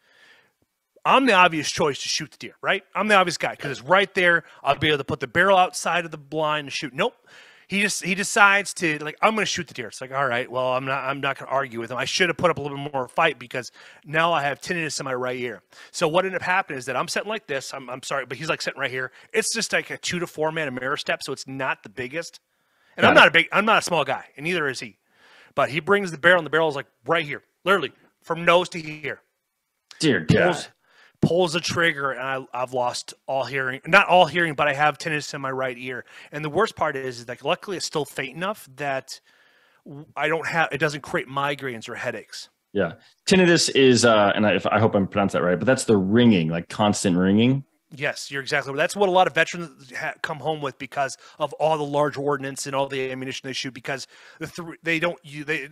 I'm the obvious choice to shoot the deer, right? I'm the obvious guy because it's right there. I'll be able to put the barrel outside of the blind and shoot. Nope. He decides to, like, I'm going to shoot the deer. It's like, all right, well, I'm not going to argue with him. I should have put up a little bit more fight because now I have tinnitus in my right ear. So what ended up happening is that I'm sitting like this. I'm sorry, but he's like sitting right here. It's just like a 2 to 4 man mirror step, so it's not the biggest. And I'm not a small guy, and neither is he. But he brings the barrel, and the barrel is like right here, literally from nose to here. Dear God. Pulls the trigger, and I've lost all hearing. Not all hearing, but I have tinnitus in my right ear. And the worst part is like, luckily it's still faint enough that it doesn't create migraines or headaches. Yeah. Tinnitus is, and I hope I'm pronouncing that right, but that's the ringing, like constant ringing. Yes, you're exactly right. That's what a lot of veterans come home with because of all the large ordnance and all the ammunition they shoot. Because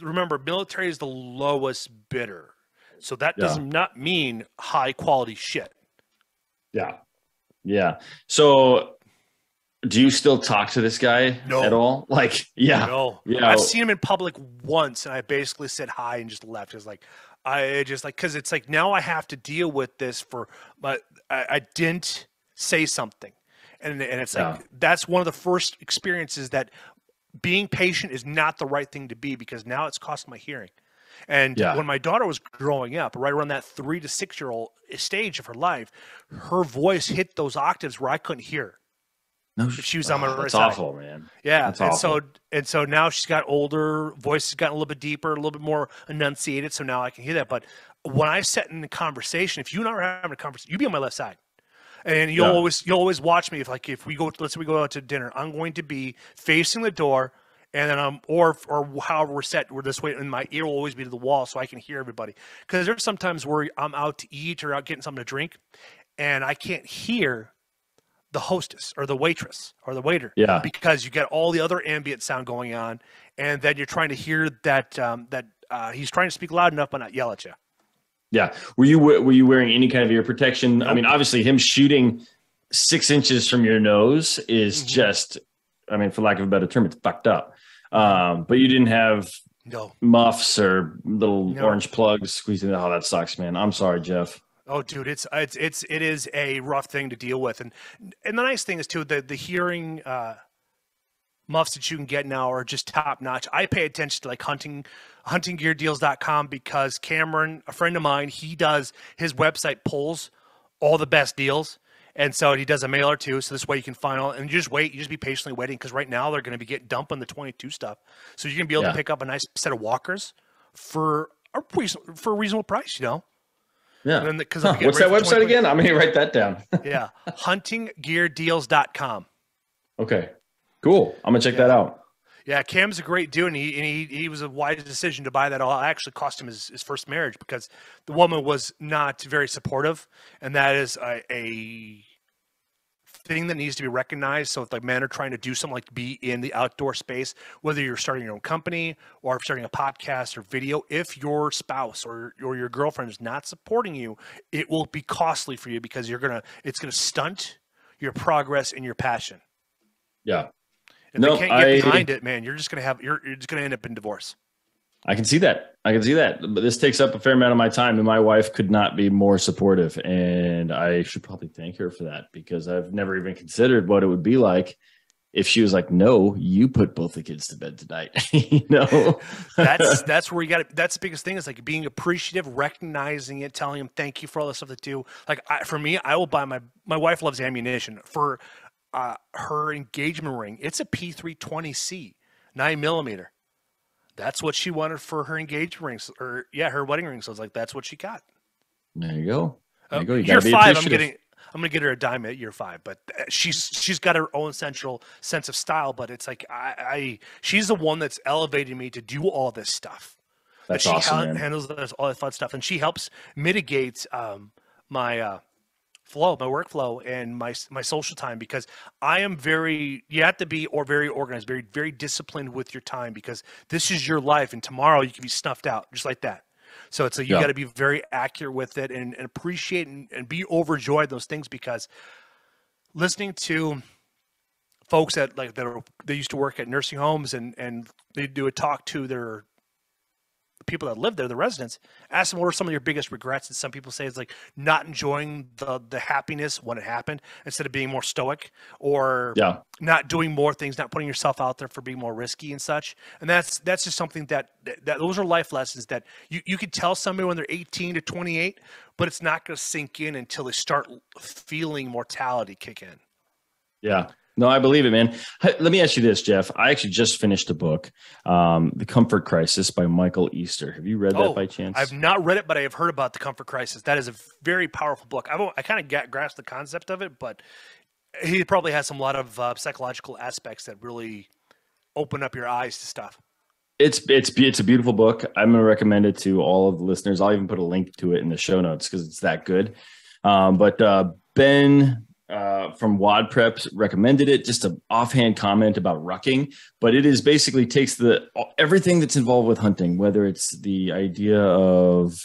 remember, military is the lowest bidder. So that does not mean high quality shit. Yeah. Yeah. So do you still talk to this guy at all? Like, yeah. No. Yeah. I've seen him in public once and I basically said hi and just left. It's like, because it's like now I have to deal with this but I didn't say something. And it's like, that's one of the first experiences that being patient is not the right thing to be because now it's cost my hearing. And when my daughter was growing up, right around that 3 to 6 year old stage of her life, her voice hit those octaves where I couldn't hear. No, she was on my right that's side. awful, man. Yeah, that's so now she's got older, voice has gotten a little bit deeper, a little bit more enunciated. So now I can hear that. But when I sit in the conversation, if you and I are having a conversation, you be on my left side. And you'll always watch me if we go, let's say we go out to dinner, I'm going to be facing the door. And then or however we're set, we're this way, and my ear will always be to the wall so I can hear everybody. Because there's sometimes where I'm out to eat or out getting something to drink, and I can't hear the hostess or the waitress or the waiter. Yeah. Because you get all the other ambient sound going on, and then you're trying to hear that he's trying to speak loud enough but not yell at you. Yeah. Were you wearing any kind of ear protection? Nope. I mean, obviously, him shooting 6 inches from your nose is just, I mean, for lack of a better term, it's fucked up. But you didn't have muffs or little orange plugs squeezing. Oh, that sucks, man. I'm sorry, Jeff. Oh, dude, it is a rough thing to deal with, and the nice thing is too the hearing muffs that you can get now are just top notch. I pay attention to like huntinggeardeals.com because Cameron, a friend of mine, his website pulls all the best deals. And so he does a mail or two, so this way you can find all, and you just wait. You just be patiently waiting because right now they're going to be getting dumped on the 22 stuff. So you're going to be able to pick up a nice set of walkers for a reasonable price, you know? Yeah. What's that website again? I'm going to write that down. Yeah. Huntinggeardeals.com. Okay. Cool. I'm going to check that out. Yeah, Cam's a great dude, and he was a wise decision to buy that. All actually cost him his first marriage because the woman was not very supportive, and that is a thing that needs to be recognized. So if like men are trying to do something like be in the outdoor space, whether you're starting your own company or starting a podcast or video, if your spouse or your girlfriend is not supporting you, it will be costly for you because it's gonna stunt your progress and your passion. Yeah. If they can't get behind it, man, you're just gonna end up in divorce. I can see that. But this takes up a fair amount of my time, and my wife could not be more supportive. And I should probably thank her for that because I've never even considered what it would be like if she was like, "No, you put both the kids to bed tonight." You know, that's where you got it. That's the biggest thing is like being appreciative, recognizing it, telling him thank you for all the stuff they do. Like for me, I will buy my wife loves ammunition for. Her engagement ring, it's a P320C 9mm. That's what she wanted for her engagement rings, or her wedding ring. So it's like that's what she got. There you go. There you go. You Year gotta be 5, appreciative. I'm gonna get her a dime at year 5, but she's got her own essential sense of style. But it's like she's the one that's elevating me to do all this stuff. That That's she awesome, man. handles all that fun stuff, and she helps mitigate my flow, my workflow, and my social time, because I am you have to be very organized, very, very disciplined with your time, because this is your life, and tomorrow you can be snuffed out just like that. So it's like you got to be very accurate with it, and appreciate and be overjoyed those things, because listening to folks they used to work at nursing homes, and they do a talk to the people that live there, the residents, ask them what are some of your biggest regrets, and some people say it's like not enjoying the happiness when it happened, instead of being more stoic, or not doing more things, not putting yourself out there for being more risky and such. And that's just something that those are life lessons that you could tell somebody when they're 18 to 28, but it's not going to sink in until they start feeling mortality kick in. Yeah. No, I believe it, man. Let me ask you this, Jeff. I actually just finished a book, The Comfort Crisis by Michael Easter. Have you read that by chance? I've not read it, but I have heard about The Comfort Crisis. That is a very powerful book. I kind of grasped the concept of it, but he probably has a lot of psychological aspects that really open up your eyes to stuff. It's a beautiful book. I'm going to recommend it to all of the listeners. I'll even put a link to it in the show notes because it's that good. But Ben from Wad Preps recommended it. Just an offhand comment about rucking, but it is basically takes everything that's involved with hunting, whether it's the idea of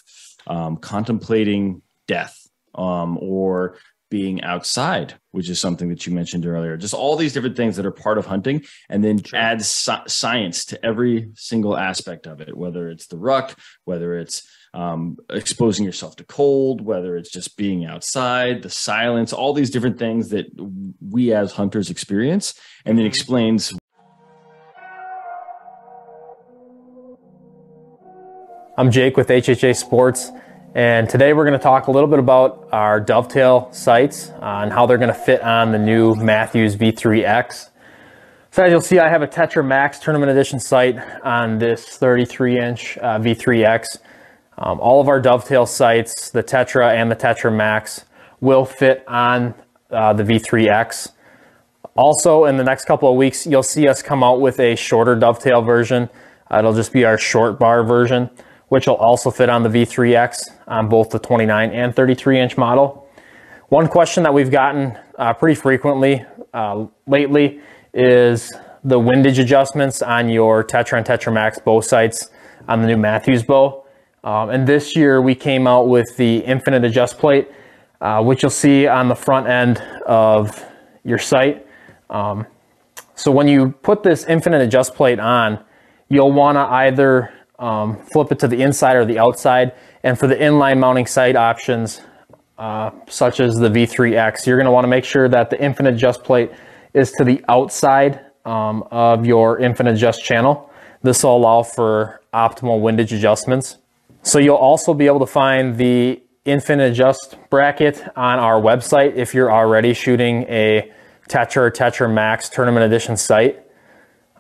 contemplating death, or being outside, which is something that you mentioned earlier, just all these different things that are part of hunting, and then add science to every single aspect of it, whether it's the ruck, whether it's exposing yourself to cold, whether it's just being outside, the silence, all these different things that we as hunters experience, and then explains. I'm Jake with HHA Sports, and today we're going to talk a little bit about our dovetail sights and how they're going to fit on the new Matthews V3X. So as you'll see, I have a Tetra Max Tournament Edition sight on this 33-inch V3X. All of our dovetail sights, the Tetra and the Tetra Max, will fit on the V3X. Also, in the next couple of weeks, you'll see us come out with a shorter dovetail version. It'll just be our short bar version, which will also fit on the V3X on both the 29 and 33-inch model. One question that we've gotten pretty frequently lately is the windage adjustments on your Tetra and Tetra Max bow sights on the new Matthews bow. And this year we came out with the infinite adjust plate, which you'll see on the front end of your sight. So when you put this infinite adjust plate on, you'll want to either flip it to the inside or the outside. And for the inline mounting sight options, such as the V3X, you're going to want to make sure that the infinite adjust plate is to the outside of your infinite adjust channel. This will allow for optimal windage adjustments. So you'll also be able to find the infinite adjust bracket on our website if you're already shooting a Tetra or Tetra Max Tournament Edition sight.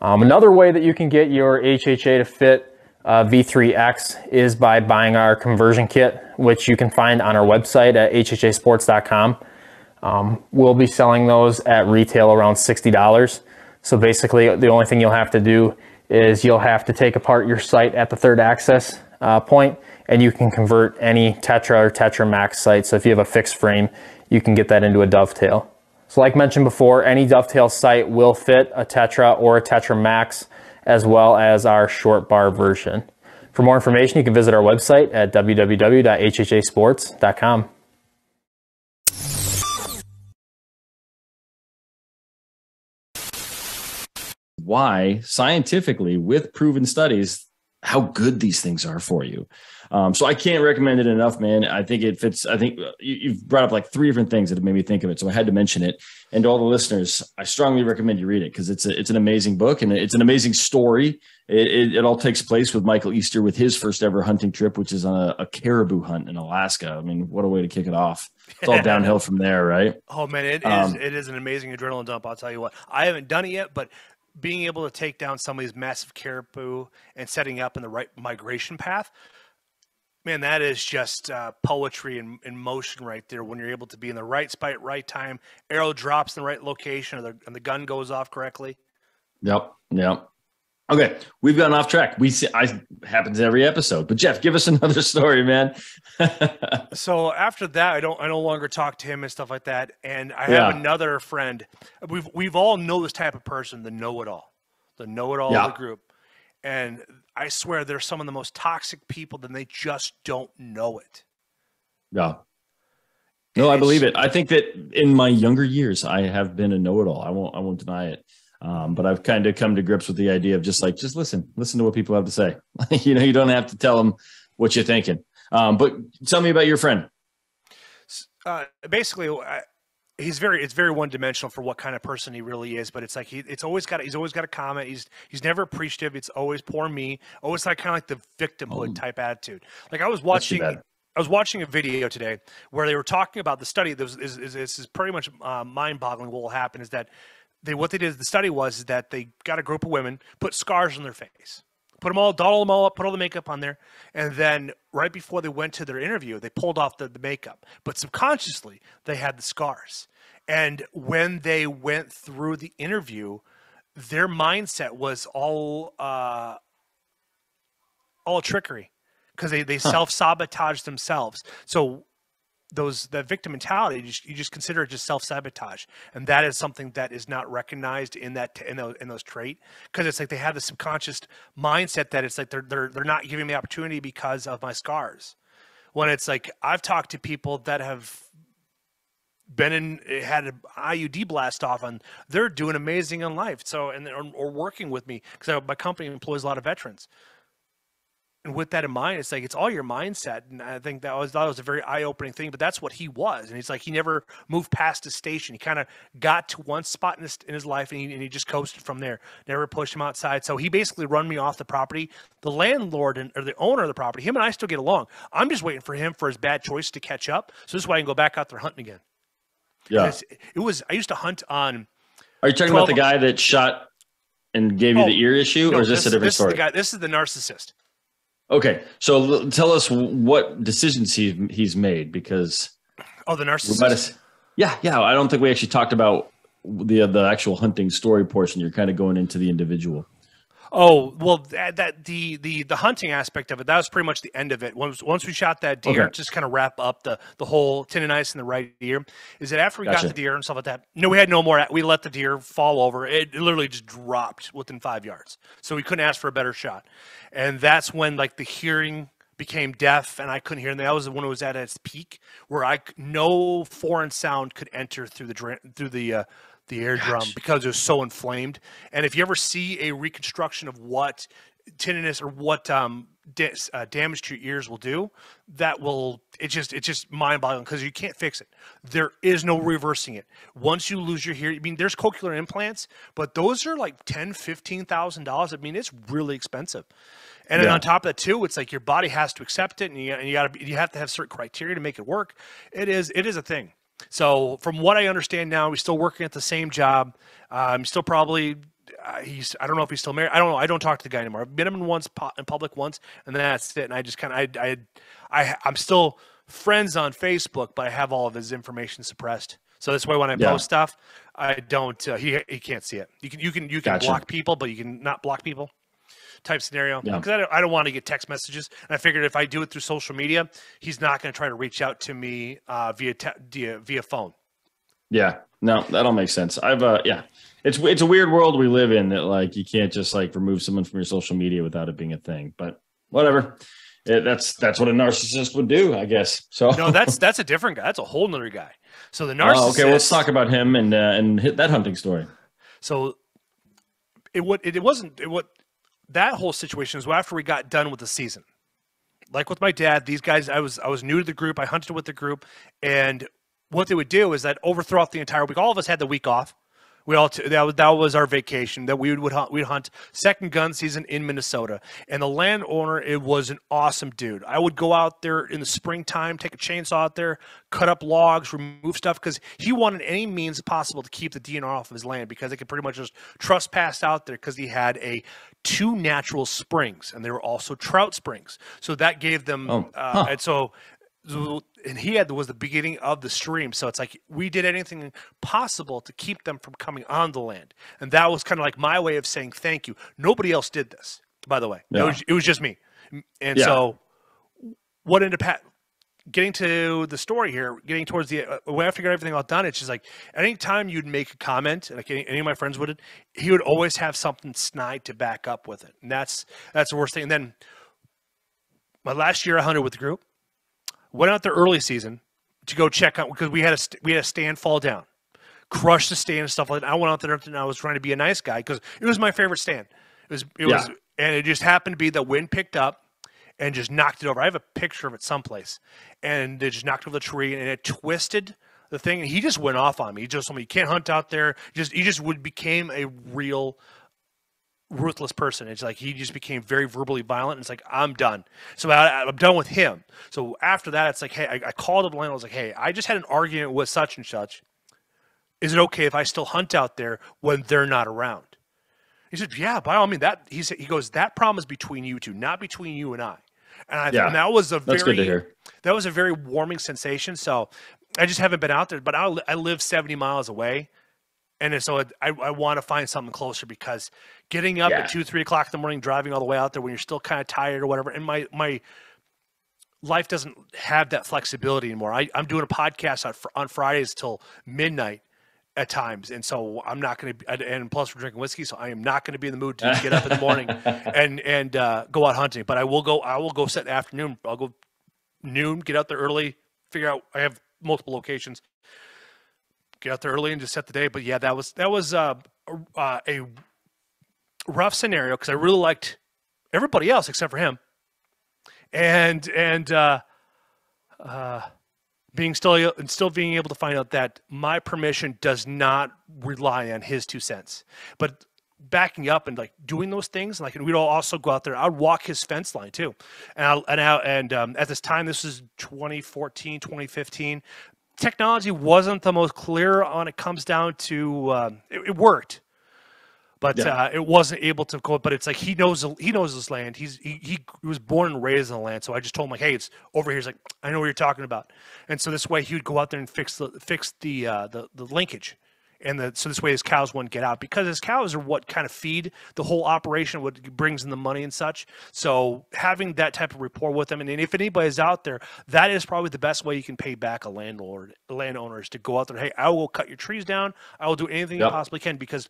Another way that you can get your HHA to fit V3X is by buying our conversion kit, which you can find on our website at hhasports.com. We'll be selling those at retail around $60. So basically the only thing you'll have to do is you'll have to take apart your sight at the third access point, and you can convert any Tetra or Tetra Max sight. So if you have a fixed frame, you can get that into a dovetail. So like mentioned before, any dovetail sight will fit a Tetra or a Tetra Max, as well as our short bar version. For more information, you can visit our website at www.hhasports.com. Why, scientifically, with proven studies, how good these things are for you. So I can't recommend it enough, man. I think it fits. I think you've brought up like 3 different things that have made me think of it. So I had to mention it. And to all the listeners, I strongly recommend you read it because it's an amazing book and it's an amazing story. It all takes place with Michael Easter with his first ever hunting trip, which is on a caribou hunt in Alaska. I mean, what a way to kick it off. It's all downhill from there, right? Oh man, it is an amazing adrenaline dump. I'll tell you what, I haven't done it yet, but being able to take down some of these massive caribou and setting up in the right migration path, Man, that is just poetry in motion right there. When you're able to be in the right spot at right time, arrow drops in the right location, and the gun goes off correctly. Yep. Yep. Okay, we've gone off track. Happens every episode. But Jeff, give us another story, man. So after that, I no longer talk to him and stuff like that. And I have another friend. We've all know this type of person, the know-it-all of the group. And I swear they're some of the most toxic people, then they just don't know it. Yeah. No, I believe it. I think that in my younger years, I have been a know-it-all. I won't deny it. But I've kind of come to grips with the idea of just listen to what people have to say. You don't have to tell them what you're thinking. But tell me about your friend. Basically, it's very one dimensional for what kind of person he really is. But it's like he's always got a comment. He's never appreciative. It's always poor me. Always kind of like the victimhood type attitude. Like I was watching a video today where they were talking about the study. This is pretty much mind-boggling. What will happen is that what they did, the study was that they got a group of women, put scars on their face, doll them all up, put all the makeup on there, and then right before they went to their interview, they pulled off the makeup. But subconsciously, they had the scars. And when they went through the interview, their mindset was all trickery because they self-sabotaged themselves. So that victim mentality, you just consider it just self-sabotage, and that is something that is not recognized in those trait, because it's like they have the subconscious mindset that it's like they're not giving me opportunity because of my scars. When it's like I've talked to people that have had an IUD blast off, and they're doing amazing in life. So or working with me because my company employs a lot of veterans. And with that in mind, it's like it's all your mindset, and I think that was a very eye-opening thing. But that's what he was, and he's like he never moved past his station. He kind of got to one spot in his life, and he just coasted from there. Never pushed him outside. So he basically run me off the property. The landlord or the owner of the property, him and I still get along. I'm just waiting for him for his bad choice to catch up, so this way I can go back out there hunting again. Yeah, I used to hunt on. Are you talking about the guy that shot and gave you the ear issue, or is this a different story? This is the narcissist. Okay, so tell us what decisions he's made, because the narcissist. Yeah. I don't think we actually talked about the actual hunting story portion. You're kind of going into the individual. Oh, well, the hunting aspect of it, that was pretty much the end of it. Once we shot that deer, just kind of wrap up the whole tendonitis in the right ear, is that after we got the deer and stuff like that, no, we had no more. We let the deer fall over. It literally just dropped within 5 yards. So we couldn't ask for a better shot. And that's when like the hearing became deaf and I couldn't hear. And that was when it was at its peak, where no foreign sound could enter through the eardrum because it was so inflamed. And if you ever see a reconstruction of what tinnitus or what damage to your ears will do, it's just mind-boggling because you can't fix it. There is no reversing it. Once you lose your hearing, I mean, there's cochlear implants, but those are like $10,000-$15,000. I mean, it's really expensive. And then on top of that too, it's like your body has to accept it, and you have to have certain criteria to make it work. It is a thing. So from what I understand now, he's still working at the same job. Still probably, I don't know if he's still married. I don't know. I don't talk to the guy anymore. I've met him in public once, and then that's it. And I just I'm still friends on Facebook, but I have all of his information suppressed. So that's why when I post stuff, I don't, he can't see it. You can block people, but you can not block people. Type scenario, because I don't want to get text messages, and I figured if I do it through social media, he's not going to try to reach out to me via phone. Yeah, no, that all makes sense. It's a weird world we live in that like you can't just like remove someone from your social media without it being a thing. But whatever, that's what a narcissist would do, I guess. So no, that's a different guy. That's a whole nother guy. So the narcissist. Okay, well, let's talk about him and hit that hunting story. So that whole situation is after we got done with the season. Like with my dad, these guys, I was new to the group. I hunted with the group, and what they would do is that throughout the entire week, all of us had the week off. We all that was our vacation that we'd hunt second gun season in Minnesota, and the landowner, it was an awesome dude. I would go out there in the springtime, take a chainsaw out there, cut up logs, remove stuff, because he wanted any means possible to keep the DNR off of his land, because they could pretty much just trespass out there, because he had two natural springs, and they were also trout springs, so that gave them and he was the beginning of the stream, so it's like we did anything possible to keep them from coming on the land, and that was kind of like my way of saying thank you. Nobody else did this, by the way. Yeah. It was just me, and so what ended up getting to the story here, getting towards the when I figured everything all done, it's just like anytime you'd make a comment, like any of my friends would, he would always have something snide to back up with it, and that's the worst thing. And then my last year I hunted with the group. Went out there early season to go check out, because we had a stand fall down, crushed the stand and stuff like that. I went out there and I was trying to be a nice guy, because it was my favorite stand. It was, and it just happened to be the wind picked up and just knocked it over. I have a picture of it someplace, and it just knocked over the tree and it twisted the thing. And he just went off on me. He just told me, "You can't hunt out there." He just became a real ruthless person. It's like he just became very verbally violent, and it's like, I'm done. So I'm done with him. So after that, it's like, hey, I called up the landlord. I was like, hey, I just had an argument with such and such. Is it okay if I still hunt out there when they're not around? He said, yeah, by all means. He goes, that problem is between you two, not between you and I. And and that was that's good to hear. That was a very warming sensation. So I just haven't been out there, but I live 70 miles away. And so I want to find something closer, because getting up at 2, 3 o'clock in the morning, driving all the way out there when you're still kind of tired or whatever, and my life doesn't have that flexibility anymore. I'm doing a podcast on Fridays till midnight at times, and so I'm not going to. And plus, we're drinking whiskey, so I am not going to be in the mood to get up in the morning and go out hunting. But I will go set the afternoon. I'll go noon, get out there early, figure out. I have multiple locations. Get out there early and just set the day. But yeah, that was a rough scenario, because I really liked everybody else except for him, and still being able to find out that my permission does not rely on his 2 cents, but backing up and like doing those things. Like, and we'd all also go out there. I'd walk his fence line too, and at this time, this is 2014, 2015. Technology wasn't the most clear when it comes down to it worked, but it wasn't able to go. But it's like he knows this land. He was born and raised in the land. So I just told him, like, hey, it's over here. He's like, I know what you're talking about. And so this way he would go out there and fix the linkage, and so this way his cows wouldn't get out, because his cows are what kind of feed the whole operation, what brings in the money and such. So having that type of rapport with them, and if anybody's out there, that is probably the best way you can pay back a landowner, is to go out there. Hey, I will cut your trees down. I will do anything you possibly can, because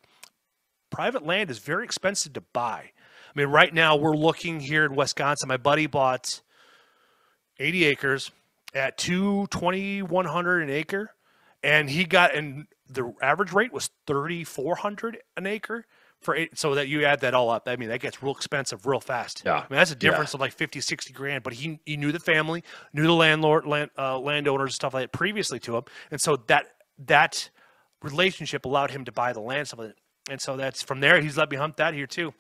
private land is very expensive to buy. I mean, right now we're looking here in Wisconsin. My buddy bought 80 acres at $2,100 an acre, and the average rate was $3,400 an acre so that you add that all up. I mean, that gets real expensive real fast. Yeah. I mean, that's a difference of like 50, 60 grand, but he knew the family, knew the landowners and stuff like that previously to him. And so that relationship allowed him to buy the land, stuff like that. And so that's from there, he's let me hunt that here too.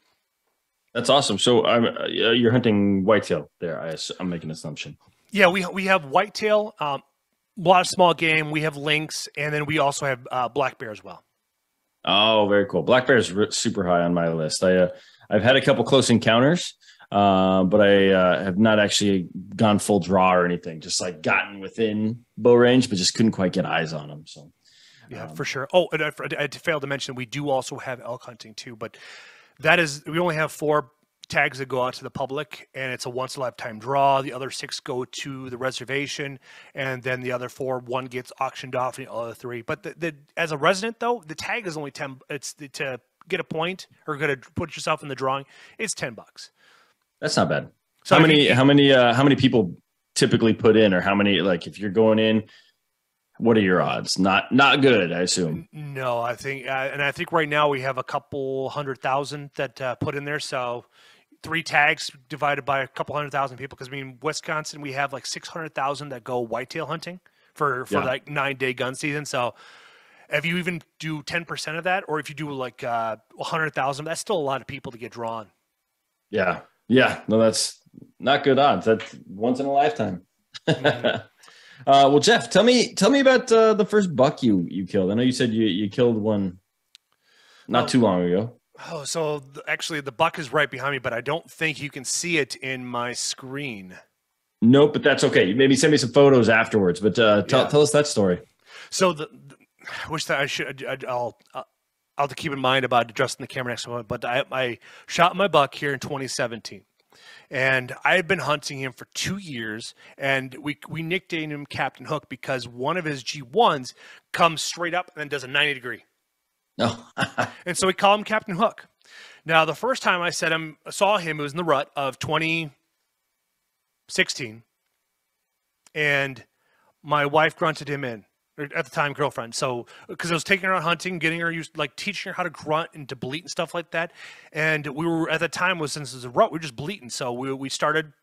That's awesome. So you're hunting whitetail there. I'm making an assumption. Yeah, we have whitetail, a lot of small game. We have lynx, and then we also have black bear as well. Oh, very cool. Black bear is super high on my list. I've had a couple close encounters, but I have not actually gone full draw or anything. Just like gotten within bow range, but just couldn't quite get eyes on them. So yeah, for sure. Oh, and I failed to mention we do also have elk hunting too, but we only have 4 tags that go out to the public, and it's a once in a lifetime draw. The other 6 go to the reservation, and then the other 4, 1 gets auctioned off, and the other 3. But as a resident though, the tag is only 10. It's to get a point or to put yourself in the drawing. It's $10. That's not bad. So how many people typically put in, or how many, like if you're going in, what are your odds? Not good, I assume. No, I think, and I think right now we have a couple 100,000 that put in there. So 3 tags divided by a couple 100,000 people. Because I mean, Wisconsin, we have like 600,000 that go whitetail hunting for like 9-day gun season. So If you even do 10% of that, or if you do like 100,000, that's still a lot of people to get drawn. Yeah. Yeah. No, that's not good odds. That's once in a lifetime. Mm-hmm. Well, Jeff, tell me about the first buck you killed. I know you said you killed one not too long ago. Oh, so actually the buck is right behind me, but I don't think you can see it in my screen. Nope, but that's okay. Maybe send me some photos afterwards. But tell us that story. So I wish that I should. I'll have to keep in mind about adjusting the camera next one. But I shot my buck here in 2017, and I had been hunting him for 2 years, and we nicknamed him Captain Hook because one of his G1s comes straight up and then does a 90-degree. No. And so we call him Captain Hook. Now, the first time I saw him, it was in the rut of 2016. And my wife grunted him in, or at the time, girlfriend. So, because I was taking her out hunting, getting her used, like teaching her how to grunt and to bleat and stuff like that. And we were, at the time, since it was a rut, we were just bleating. So we started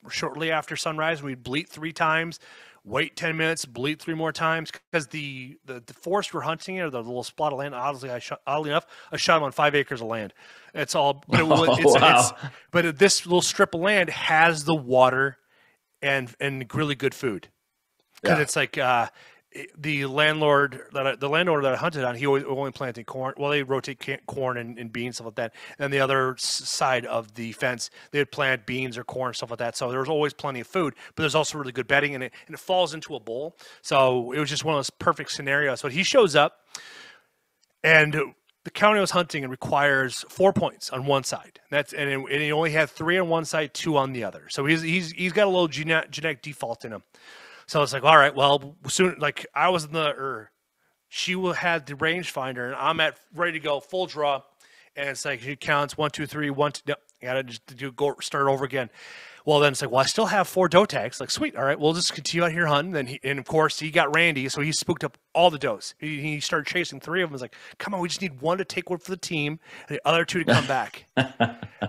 shortly after sunrise. We'd bleat 3 times. Wait 10 minutes, bleat 3 more times, because the forest we're hunting in, or the little spot of land, oddly enough, I shot him on 5 acres of land. It's all, but, but this little strip of land has the water and really good food. Because it's like the landowner that I hunted on, he only planted corn. Well, they rotate corn and beans, stuff like that. And the other side of the fence, they would plant beans or corn, stuff like that. So there was always plenty of food, but there's also really good bedding in it, and it falls into a bowl. So it was just one of those perfect scenarios. So he shows up, and the county I was hunting and requires 4 points on one side. And he only had 3 on one side, 2 on the other. So he's got a little genetic default in him. So it's like, all right, well, soon, like I was she had the rangefinder, and I'm ready to go full draw, and it's like she counts 1, 2, 3, 1, 2. No, you gotta just start over again. Well, then it's like, well, I still have 4 doe tags. Like, sweet, all right, we'll just continue out here hunting. And of course, he got Randy, so he spooked up all the does. He started chasing 3 of them. He's like, come on, we just need 1 to take one for the team, and the other 2 to come back.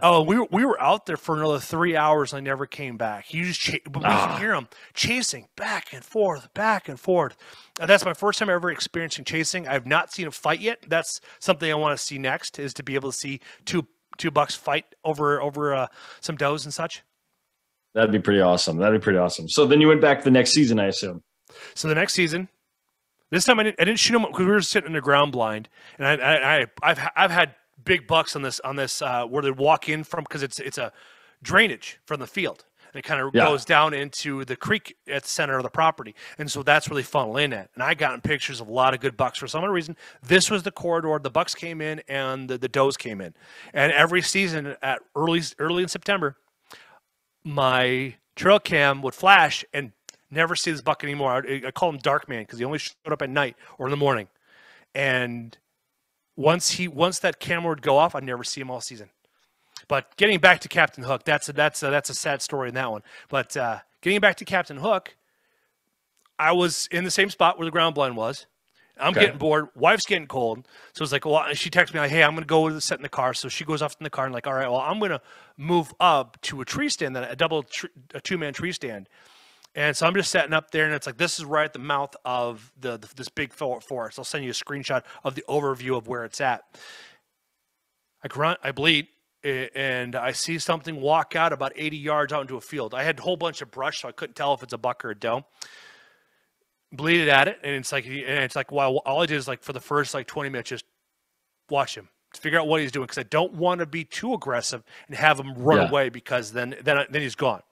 Oh, we were out there for another 3 hours. And I never came back. He just but we can hear him chasing back and forth. And that's my first time ever experiencing chasing. I've not seen a fight yet. That's something I want to see next, is to be able to see two bucks fight over some does and such. That'd be pretty awesome. So then you went back the next season, I assume. So the next season, this time I didn't shoot them because we were sitting in the ground blind, and I've had big bucks on this where they walk in from, because it's a drainage from the field, and it kind of goes down into the creek at the center of the property, and so that's where they funnel in at. And I gotten pictures of a lot of good bucks. For some reason, this was the corridor. The bucks came in and the does came in, and every season at early in September, my trail cam would flash and never see this buck anymore. I call him Dark Man because he only showed up at night or in the morning. And once that camera would go off, I'd never see him all season. But getting back to Captain Hook, that's a sad story in that one. But getting back to Captain Hook, I was in the same spot where the ground blind was. I'm getting bored. Wife's getting cold. So it's like, well, she texts me like, hey, I'm going to go sit in the car. So she goes off in the car and like, all right, well, I'm going to move up to a tree stand, a 2-man tree stand. And so I'm just setting up there, and it's like, this is right at the mouth of this big forest. I'll send you a screenshot of the overview of where it's at. I grunt, I bleat, and I see something walk out about 80 yards out into a field. I had a whole bunch of brush, so I couldn't tell if it's a buck or a doe. Bleated at it, and it's like, wow, all I did is like for the first 20 minutes, just watch him, figure out what he's doing, because I don't want to be too aggressive and have him run away, because then he's gone.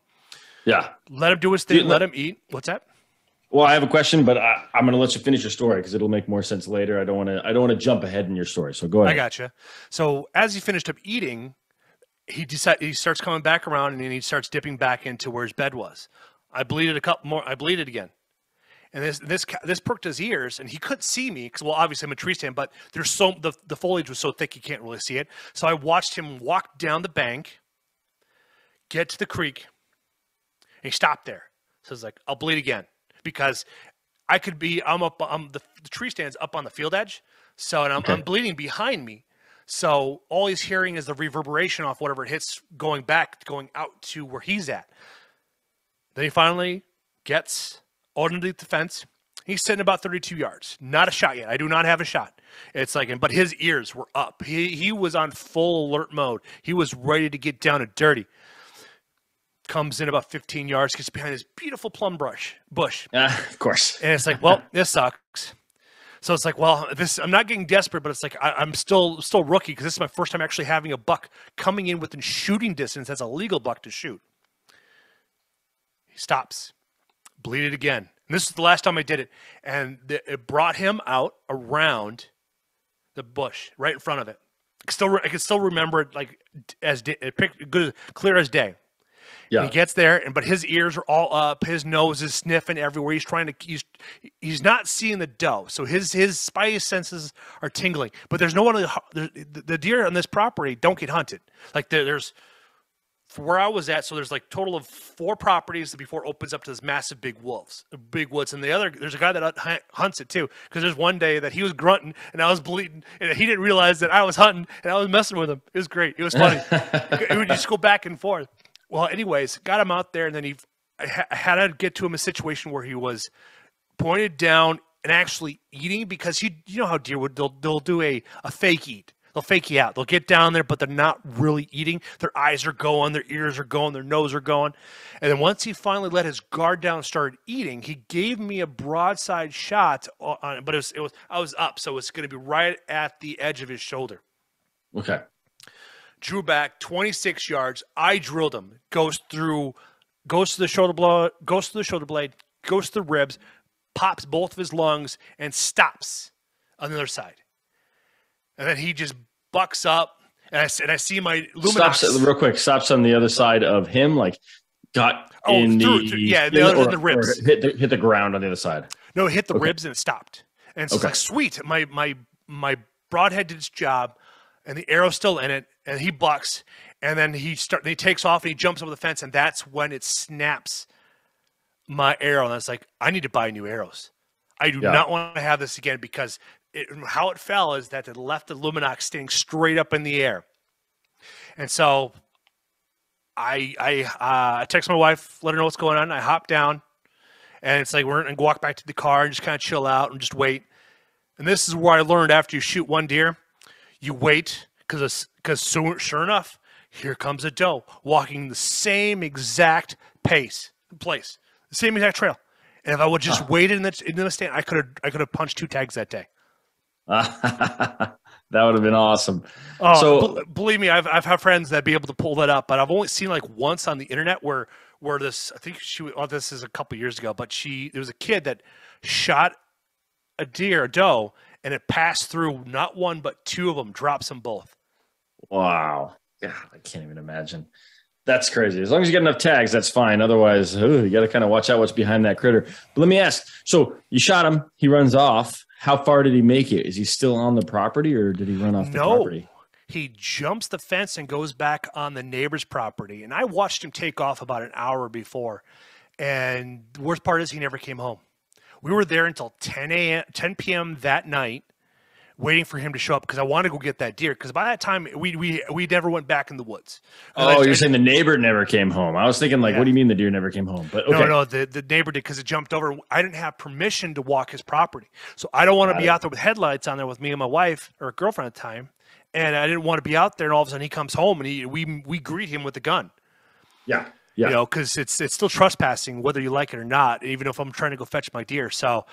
Yeah, let him do his thing. Let him eat. What's that? Well, I have a question, but I'm going to let you finish your story because it'll make more sense later. I don't want to jump ahead in your story. So go ahead. I gotcha. So as he finished up eating, he starts coming back around, and then he starts dipping back into where his bed was. I bleated a couple more. I bleated again. And this perked his ears, and he couldn't see me because, well, obviously I'm a tree stand, but there's the foliage was so thick you can't really see it. So I watched him walk down the bank, get to the creek, and he stopped there. So it's like, I'll bleed again, because I'm the tree stand's up on the field edge, so I'm bleeding behind me. So all he's hearing is the reverberation off whatever it hits going out to where he's at. Then he finally gets underneath the fence. He's sitting about 32 yards. Not a shot yet. I do not have a shot. It's like, but his ears were up. He was on full alert mode. He was ready to get down and dirty. Comes in about 15 yards, gets behind his beautiful plum bush. Of course. And it's like, well, this sucks. So it's like, well, I'm not getting desperate, but it's like I'm still rookie because this is my first time actually having a buck coming in within shooting distance as a legal buck to shoot. He stops, bleeded again. And this is the last time I did it, and it brought him out around the bush right in front of it. I can still remember it like as good, clear as day. Yeah. He gets there, but his ears are all up. His nose is sniffing everywhere. He's not seeing the doe, so his spidey senses are tingling. But there's no one. The deer on this property don't get hunted. Like there's where I was at. So there's like total of 4 properties before it opens up to this massive big woods. And there's a guy that hunts it too. Because there's one day that he was grunting and I was bleeding, and he didn't realize that I was hunting and I was messing with him. It was great. It was funny. It would just go back and forth. Well, anyways, got him out there, and then I had to get to him a situation where he was pointed down and actually eating, because you know how deer would, they'll do a fake eat. They'll fake you out. They'll get down there, but they're not really eating. Their eyes are going, their ears are going, their nose are going. And then once he finally let his guard down and started eating, he gave me a broadside shot on it, but I was up, so it's going to be right at the edge of his shoulder. Okay. Drew back 26 yards. I drilled him. Goes to the shoulder blade, goes to the ribs, pops both of his lungs, and stops on the other side. And then he just bucks up, and I see my Luminox. Stops real quick. Stops on the other side of him, like got in the ribs. Or hit the ground on the other side. No, it hit the ribs and it stopped. And so it's like, sweet. My broadhead did its job, and the arrow's still in it, and he bucks, and then he takes off and he jumps over the fence, and that's when it snaps my arrow. And I was like, I need to buy new arrows. I do not want to have this again, because how it fell is that it left the Luminox standing straight up in the air. And so I text my wife, let her know what's going on. I hop down, and it's like we're going to walk back to the car and just kind of chill out and just wait. And this is where I learned, after you shoot one deer, you wait, because sure enough, here comes a doe walking the same exact place, the same exact trail. And if I would just waited in the stand, I could have punched 2 tags that day. That would have been awesome. Oh, so believe me, I've had friends that be able to pull that up, but I've only seen like once on the internet where this, I think this is a couple years ago, but there was a kid that shot a doe, and it passed through not one but 2 of them, drops them both. Wow. Yeah, I can't even imagine. That's crazy. As long as you get enough tags, that's fine. Otherwise, you got to kind of watch out what's behind that critter. But let me ask, so you shot him, he runs off. How far did he make it? Is he still on the property, or did he run off the property? He jumps the fence and goes back on the neighbor's property. And I watched him take off about an hour before. And the worst part is he never came home. We were there until 10 p.m. that night, waiting for him to show up, because I wanted to go get that deer. Because by that time, we never went back in the woods. Oh, you're saying the neighbor never came home? I was thinking, like, what do you mean the deer never came home? But okay. No, the neighbor did, because it jumped over. I didn't have permission to walk his property, so I don't want to be out there with headlights on there with me and my wife, or girlfriend at the time, and I didn't want to be out there. And all of a sudden, he comes home, and we greet him with a gun. Yeah. You know, because it's still trespassing, whether you like it or not, even if I'm trying to go fetch my deer. So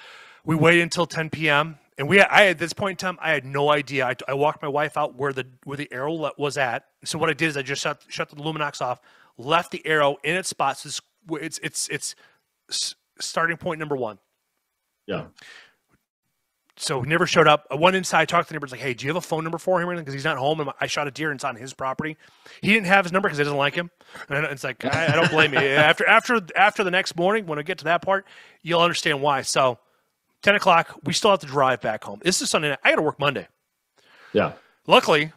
we waited until 10 p.m. And at this point in time, I had no idea. I walked my wife out where the arrow was at. So what I did is I just shut the Luminox off, left the arrow in its spot. So it's starting point number 1. Yeah. So he never showed up. I went inside, talked to the neighbor, like, hey, do you have a phone number for him? Because he's not home, and I shot a deer, and it's on his property. He didn't have his number because he doesn't like him. And it's like, I don't blame you. After the next morning, when I get to that part, you'll understand why. So 10 o'clock, we still have to drive back home. This is Sunday night. I got to work Monday. Yeah. Luckily,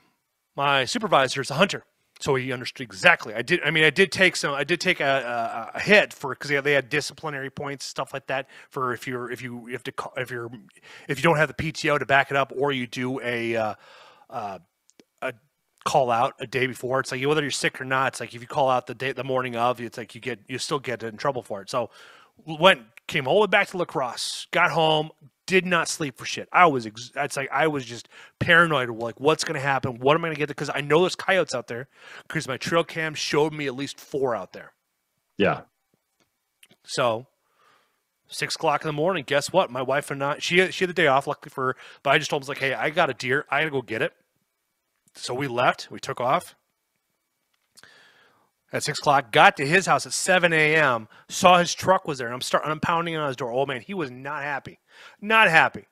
my supervisor is a hunter, so he understood exactly. I did take a hit for, because they had disciplinary points, stuff like that, for if you don't have the PTO to back it up, or you do a call out a day before. It's like, whether you're sick or not, it's like if you call out the morning of, it's like you still get in trouble for it. So went came all the way back to La Crosse, got home, did not sleep for shit. I was just paranoid. Like, what's going to happen? What am I going to get? Because I know there's coyotes out there. Because my trail cam showed me at least 4 out there. Yeah. So 6 o'clock in the morning, guess what? My wife and I, she had the day off, luckily for her, but I just told her, like, hey, I got a deer. I got to go get it. So we left. We took off. At 6 o'clock, got to his house at 7 a.m., saw his truck was there, and I'm pounding on his door. Oh, man, he was not happy. Not happy.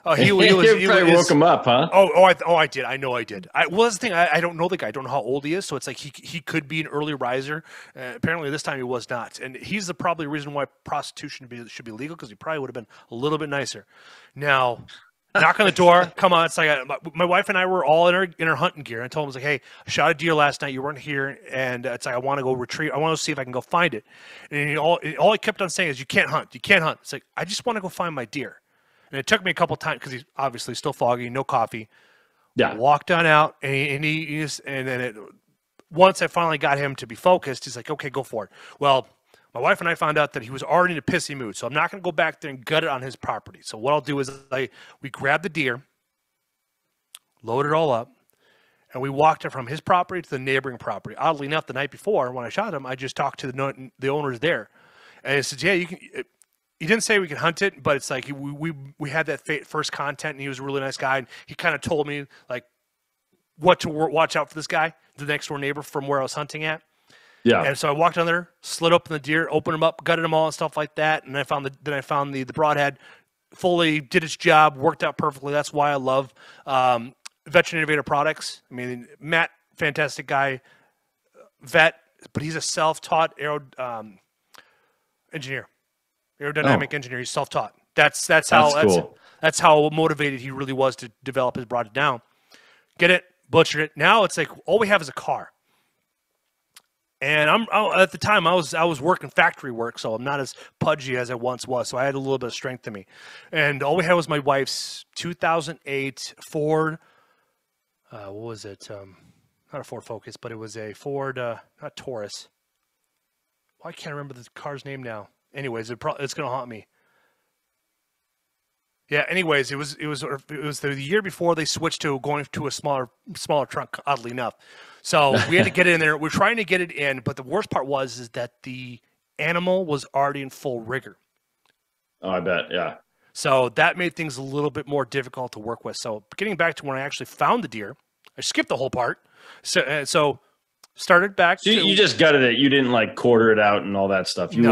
Oh, he probably woke him up, huh? I did. I know I did. Well, that's the thing. I don't know the guy. I don't know how old he is, so it's like he could be an early riser. Apparently, this time he was not. And he's the probably reason why prostitution should be legal, because he probably would have been a little bit nicer. Now, knock on the door. Come on. It's like my wife and I were all in our hunting gear. I told him, I was like, hey, I shot a deer last night. You weren't here. And it's like, I want to go retrieve. I want to see if I can go find it. And all he kept on saying is, you can't hunt. You can't hunt. It's like, I just want to go find my deer. And it took me a couple times because he's obviously still foggy, no coffee. Yeah. Walked on out, once I finally got him to be focused, he's like, okay, go for it. Well, my wife and I found out that he was already in a pissy mood, so I'm not going to go back there and gut it on his property. So what I'll do is we grab the deer, load it all up, and we walked it from his property to the neighboring property. Oddly enough, the night before when I shot him, I just talked to the owners there, and he said, yeah, you can. He didn't say we could hunt it, but it's like we had that first content, and he was a really nice guy, and he kind of told me like what to watch out for this guy, the next door neighbor from where I was hunting at. Yeah. And so I walked on there, slid open the deer, opened them up, gutted them all and stuff like that, and I found the broadhead fully did its job, worked out perfectly. That's why I love Veteran Innovator Products. I mean, Matt, fantastic guy, vet, but he's a self-taught engineer. Aerodynamic engineer. He's self-taught. That's cool. That's how motivated he really was to develop his broadhead down. Get it, butchered it. Now it's like all we have is a car. And at the time I was working factory work, so I'm not as pudgy as I once was. So I had a little bit of strength to me. And all we had was my wife's 2008 Ford. What was it? Not a Ford Focus, but it was a Ford, not Taurus. Well, I can't remember the car's name now. Anyways, it's going to haunt me. Yeah. Anyways, it was the year before they switched to going to a smaller trunk. Oddly enough, so we had to get it in there. We're trying to get it in, but the worst part is that the animal was already in full rigor. Oh, I bet. Yeah. So that made things a little bit more difficult to work with. So getting back to when I actually found the deer, I skipped the whole part. So. Started back. So you just gutted it. You didn't like quarter it out and all that stuff. You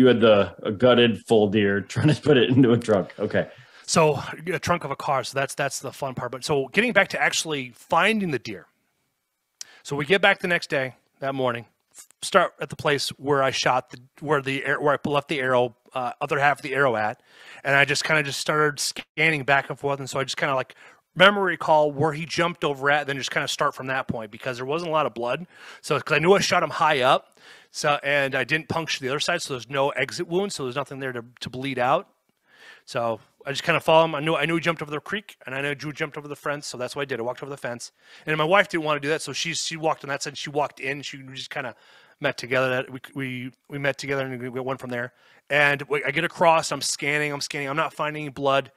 had a gutted full deer trying to put it into a trunk. Okay. So a trunk of a car. So that's the fun part. But so getting back to actually finding the deer. So we get back the next day, that morning, start at the place where I shot where I left the arrow, other half of the arrow at, and I just kind of started scanning back and forth. And so I just kind of like memory recall where he jumped over at, then just kind of start from that point because there wasn't a lot of blood. So because I knew I shot him high up, and I didn't puncture the other side, so there's no exit wound, so there's nothing there to bleed out. So I just kind of followed him. I knew he jumped over the creek, and I know Drew jumped over the fence, so that's what I did. I walked over the fence, and my wife didn't want to do that, so she walked on that side. She walked in. We just kind of met together. We met together, and we went from there. And I get across. I'm scanning. I'm not finding any blood.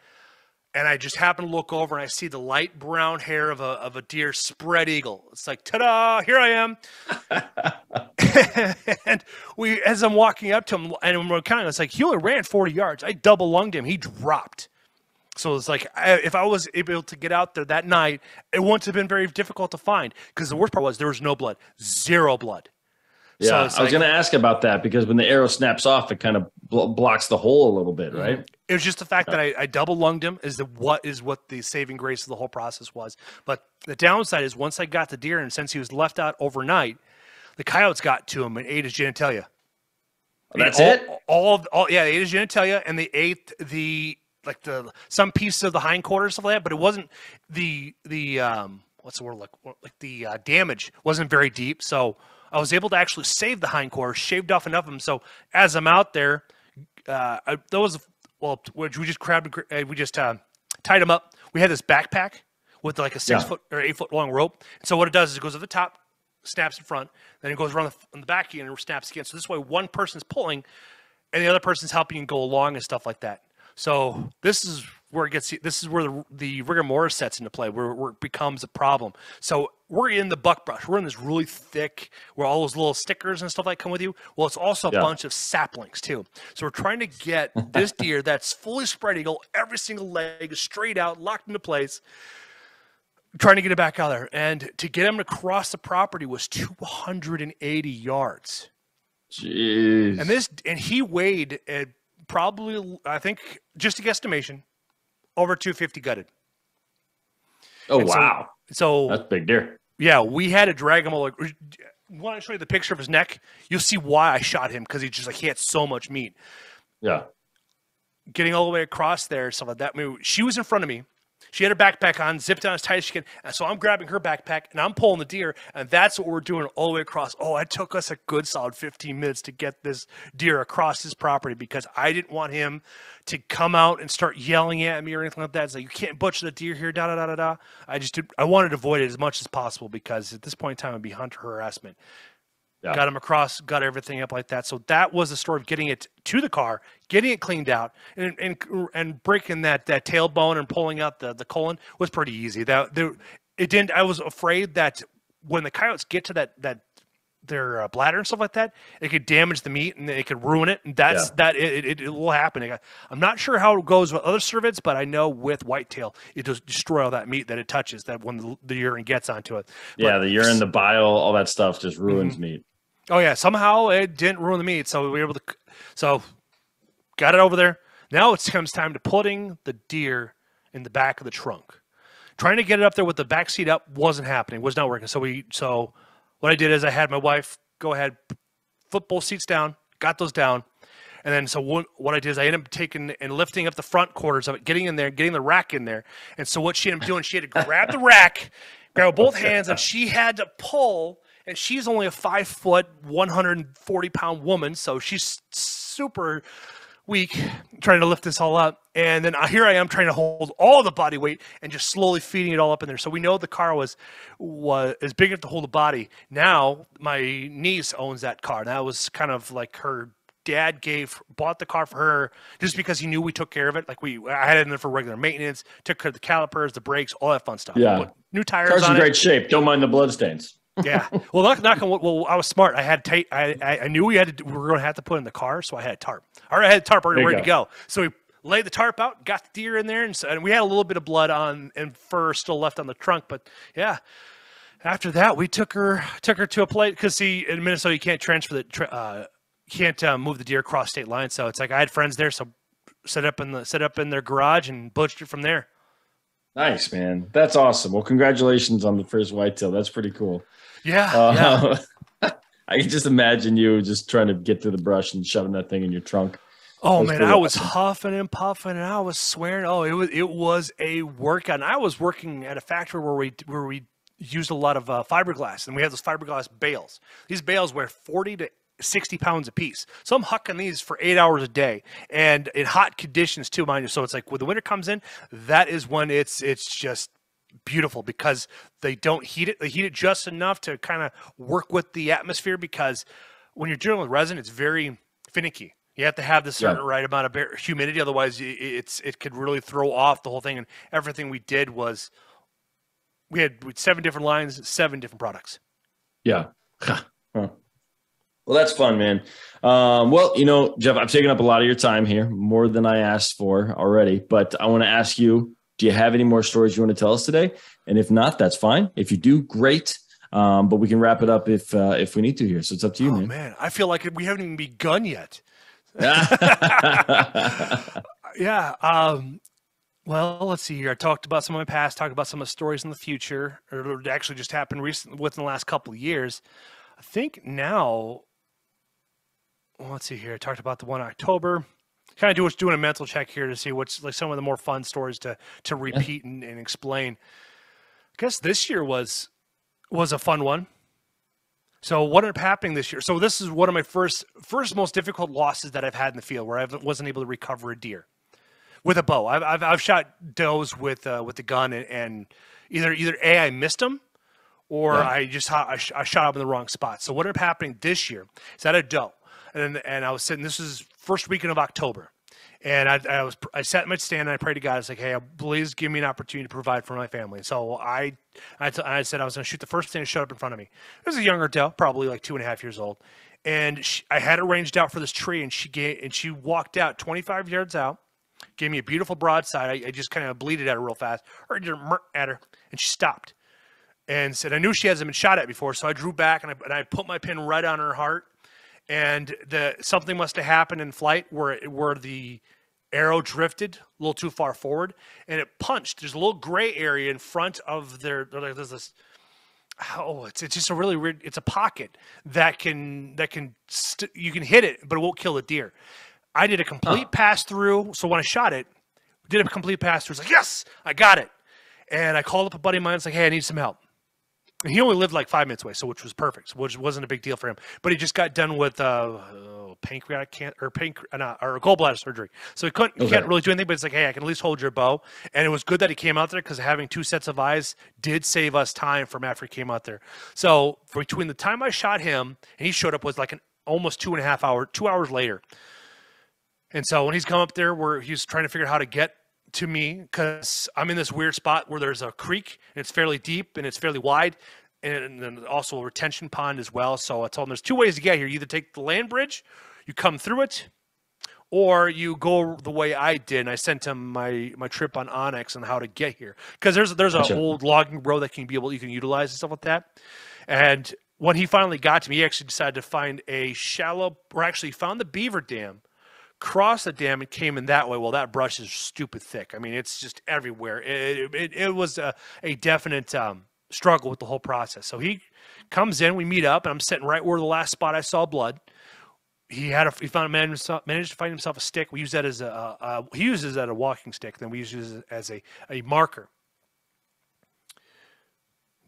And I just happen to look over and I see the light brown hair of a deer spread eagle. It's like, ta-da, here I am. And as I'm walking up to him, and we're counting, it's like, he only ran 40 yards. I double lunged him. He dropped. So it's like, if I was able to get out there that night, it wouldn't have been very difficult to find. Because the worst part was there was no blood. Zero blood. Yeah, so I was going to ask about that because when the arrow snaps off, it kind of blocks the hole a little bit, right? It was just the fact that I double lunged him is what the saving grace of the whole process was. But the downside is once I got the deer, and since he was left out overnight, the coyotes got to him and ate his genitalia. That's they ate his genitalia, and they ate some pieces of the hindquarters, stuff like that. But it wasn't the what's the word, like the damage wasn't very deep, so I was able to actually save the hindquarters, shaved off enough of them. So as I'm out there, we just tied them up. We had this backpack with like a 6 foot or 8 foot long rope. And so what it does is it goes at the top, snaps in front, then it goes around on the back again and snaps again. So this way one person's pulling, and the other person's helping you go along and stuff like that. So this is where this is where the rigor mortis sets into play, where it becomes a problem. So we're in the buckbrush. We're in this really thick, where all those little stickers and stuff like come with you. Well, it's also a bunch of saplings too. So we're trying to get this deer that's fully spread eagle, every single leg is straight out, locked into place, trying to get it back out there. And to get him to cross the property was 280 yards. Jeez. And he weighed at probably, I think, just a guesstimation, over 250 gutted. Oh, and wow. So that's big deer. Yeah, we had to drag him all. Want to show you the picture of his neck? You'll see why I shot him, because he had so much meat. Yeah. Getting all the way across there, stuff like that. I mean, she was in front of me. She had her backpack on, zipped down as tight as she can. And so I'm grabbing her backpack, and I'm pulling the deer, and that's what we're doing all the way across. Oh, it took us a good solid 15 minutes to get this deer across his property, because I didn't want him to come out and start yelling at me or anything like that. It's like, you can't butcher the deer here, da-da-da-da-da. I wanted to avoid it as much as possible, because at this point in time, it would be hunter harassment. Yeah. Got him across, got everything up like that. So that was the story of getting it to the car, getting it cleaned out, and breaking that tailbone and pulling out the colon was pretty easy. I was afraid that when the coyotes get to their bladder and stuff like that, it could damage the meat and it could ruin it. And it will happen. I'm not sure how it goes with other cervids, but I know with whitetail, it does destroy all that meat that it touches, that when the urine gets onto it. Yeah, the urine, the bile, all that stuff just ruins meat. Oh yeah, somehow it didn't ruin the meat, so we were able to. Got it over there. Now it comes time to putting the deer in the back of the trunk. Trying to get it up there with the back seat up wasn't happening. Was not working. So what I did is I had my wife go ahead, flip both seats down, got those down, and then what I did is I ended up taking and lifting up the front quarters of it, getting in there, getting the rack in there. And so what she ended up doing, she had to grab the rack, grab both hands, and she had to pull. And she's only a 5 foot, 140-pound woman, so she's super weak, trying to lift this all up. And then here I am trying to hold all the body weight and just slowly feeding it all up in there. So we know the car was big enough to hold the body. Now my niece owns that car. That was kind of like her dad bought the car for her just because he knew we took care of it. Like I had it in there for regular maintenance, took care of the calipers, the brakes, all that fun stuff. Yeah, new tires. Car's in great shape. Don't mind the bloodstains. Yeah. Well, knock on wood. Well, I was smart. I knew we were going to have to put in the car, so I had a tarp. I had a tarp already ready to go. So we laid the tarp out, got the deer in there, and we had a little bit of blood on and fur still left on the trunk. But yeah, after that, we took her to a place, because see, in Minnesota you can't transfer move the deer across state lines. So it's like I had friends there, so set up in their garage and butchered it from there. Nice, man. That's awesome. Well, congratulations on the first whitetail. That's pretty cool. Yeah. I can just imagine you just trying to get through the brush and shoving that thing in your trunk. Oh man, I was huffing and puffing, and I was swearing. Oh, it was a workout. And I was working at a factory where we used a lot of fiberglass, and we had those fiberglass bales. These bales weigh 40 to 60 pounds a piece. So I'm hucking these for 8 hours a day, and in hot conditions too, mind you. So it's like when the winter comes in, that is when it's just beautiful, because they don't heat it. They heat it just enough to kind of work with the atmosphere, because when you're dealing with resin, it's very finicky. You have to have the certain right amount of humidity, otherwise it could really throw off the whole thing. And everything we did was we had 7 different lines, 7 different products. Yeah. Huh. Well, that's fun, man. Well, Jeff, I've taken up a lot of your time here, more than I asked for already. But I want to ask you, do you have any more stories you want to tell us today? And if not, that's fine. If you do, great. But we can wrap it up if we need to here. So it's up to you, man. Man, I feel like we haven't even begun yet. Yeah. Well, let's see here. I talked about some of my past, talked about some of the stories in the future, or it actually just happened recently within the last couple of years. I think now, let's see here. I talked about the one in October. Kind of doing a mental check here to see what's like some of the more fun stories to repeat and explain. I guess this year was a fun one. So what ended up happening this year? So this is one of my first most difficult losses that I've had in the field, where I wasn't able to recover a deer with a bow. I've shot does with the gun, and either A, I missed them, or I shot up in the wrong spot. So what ended up happening this year is I had a doe, and I was sitting. This is first weekend of October. And I sat in my stand and I prayed to God. I was like, hey, please give me an opportunity to provide for my family. And so I said I was going to shoot the first thing that showed up in front of me. It was a younger doe, probably like 2.5 years old. And I had it ranged out for this tree, and she walked out 25 yards out, gave me a beautiful broadside. I just kind of bleated at her real fast, or just at her, and she stopped and said, I knew she hasn't been shot at before. So I drew back and I put my pin right on her heart. And something must have happened in flight where the arrow drifted a little too far forward, and it punched. There's a little gray area in front of there's this. Oh, it's just a really weird. It's a pocket that you can hit it, but it won't kill the deer. I did a complete pass through. So when I shot it, did a complete pass through. It's like, yes, I got it. And I called up a buddy of mine. It's like, hey, I need some help. And he only lived like 5 minutes away, so which was perfect, which wasn't a big deal for him. But he just got done with pancreatic cancer or gallbladder surgery, so he can't really do anything. But it's like, hey, I can at least hold your bow. And it was good that he came out there, because having 2 sets of eyes did save us time from after he came out there. So between the time I shot him and he showed up was like almost 2.5 hours, 2 hours later. And so when he's come up there, where he's trying to figure out how to get to me, because I'm in this weird spot where there's a creek and it's fairly deep and it's fairly wide, and then also a retention pond as well. So I told him there's 2 ways to get here. You either take the land bridge, you come through it, or you go the way I did. And I sent him my trip on Onyx on how to get here, because there's an old logging road that you can utilize and stuff like that. And when he finally got to me, he actually decided to find found the beaver dam, crossed the dam, and came in that way. Well, that brush is stupid thick. I mean, it's just everywhere. It was a definite struggle with the whole process. So he comes in, we meet up, and I'm sitting right where the last spot I saw blood. He managed to find himself a stick. We use that as he uses that as a walking stick. Then we use it as a marker.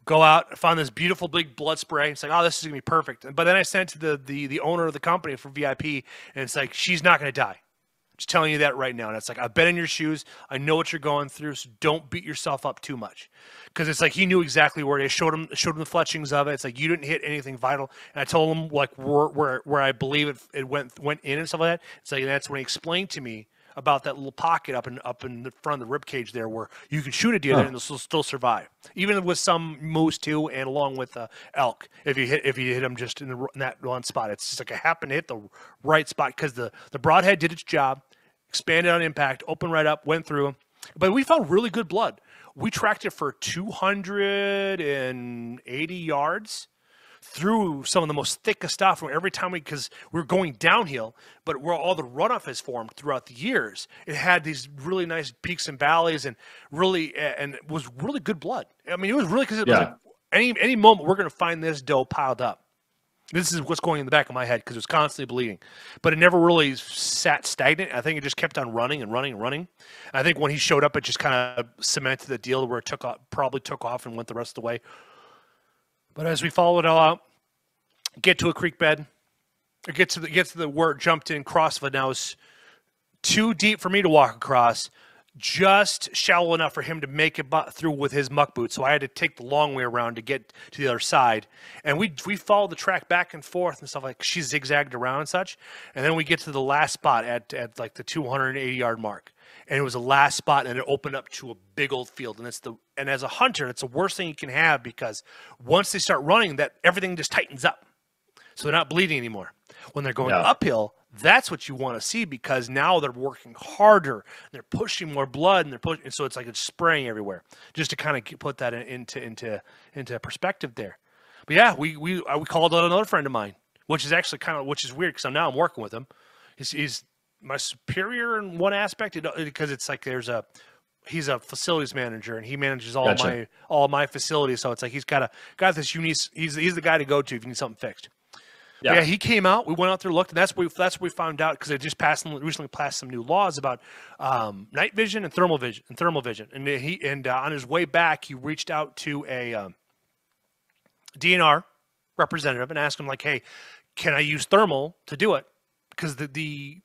Go out, found this beautiful big blood spray. It's like, oh, this is gonna be perfect. But then I sent to the owner of the company for VIP, and it's like, she's not gonna die. I'm just telling you that right now. And it's like, I've been in your shoes. I know what you're going through, so don't beat yourself up too much. Because it's like, he knew exactly where it is. Showed him the fletchings of it. It's like, you didn't hit anything vital. And I told him like where I believe it went in and stuff like that. It's like, that's when he explained to me about that little pocket up in the front of the rib cage there, where you can shoot a deer and it'll still survive, even with some moose too, and along with elk. If you hit them just in that one spot, it's just like I happened to hit the right spot, because the broadhead did its job, expanded on impact, opened right up, went through. But we found really good blood. We tracked it for 280 yards. Through some of the most thickest stuff every time because we're going downhill, but where all the runoff has formed throughout the years, it had these really nice peaks and valleys, and it was really good blood. I mean, it was really, because it was like any moment we're going to find this doe piled up. This is what's going in the back of my head, because it was constantly bleeding, but it never really sat stagnant. I think it just kept on running and running and running. I think when he showed up, it just kind of cemented the deal where it probably took off and went the rest of the way. But as we follow it all out, get to a creek bed, get to the where it jumped in, cross of it. Now it's too deep for me to walk across, just shallow enough for him to make it through with his muck boots. So I had to take the long way around to get to the other side. And we followed the track back and forth and stuff, like she zigzagged around and such. And then we get to the last spot at like the 280-yard mark. And it was the last spot, and it opened up to a big old field. And as a hunter, it's the worst thing you can have, because once they start running, that everything just tightens up. So they're not bleeding anymore. When they're going uphill, that's what you want to see, because now they're working harder, they're pushing more blood, and so it's like it's spraying everywhere. Just to kind of put that into perspective there. But yeah, we called out another friend of mine, which is actually which is weird, because now I'm working with him. He's my superior in one aspect, because it's like he's a facilities manager, and he manages all my facilities. So it's like he's got this unique. He's the guy to go to if you need something fixed. Yeah, he came out. We went out there, looked, and that's what we found out, because they just recently passed some new laws about night vision and thermal vision. And on his way back, he reached out to a DNR representative and asked him, like, hey, can I use thermal to do it? Because the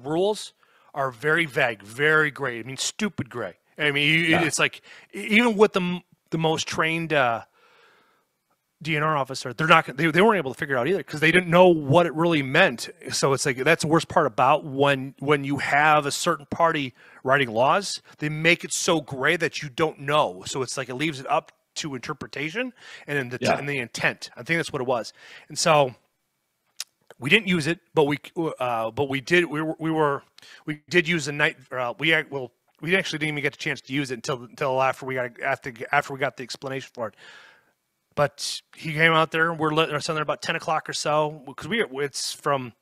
rules are very vague, very gray. I mean, stupid gray. I mean, it's like, even with the most trained DNR officer, they're not gonna, they weren't able to figure it out either because they didn't know what it really meant. So it's like that's the worst part about when you have a certain party writing laws, they make it so gray that you don't know. So it's like it leaves it up to interpretation and and the intent. I think that's what it was. And so we didn't use it, but we did use the night. We actually didn't even get a chance to use it until after we got the explanation for it. But he came out there, and we're letting our son there about 10 o'clock or so, because it's from,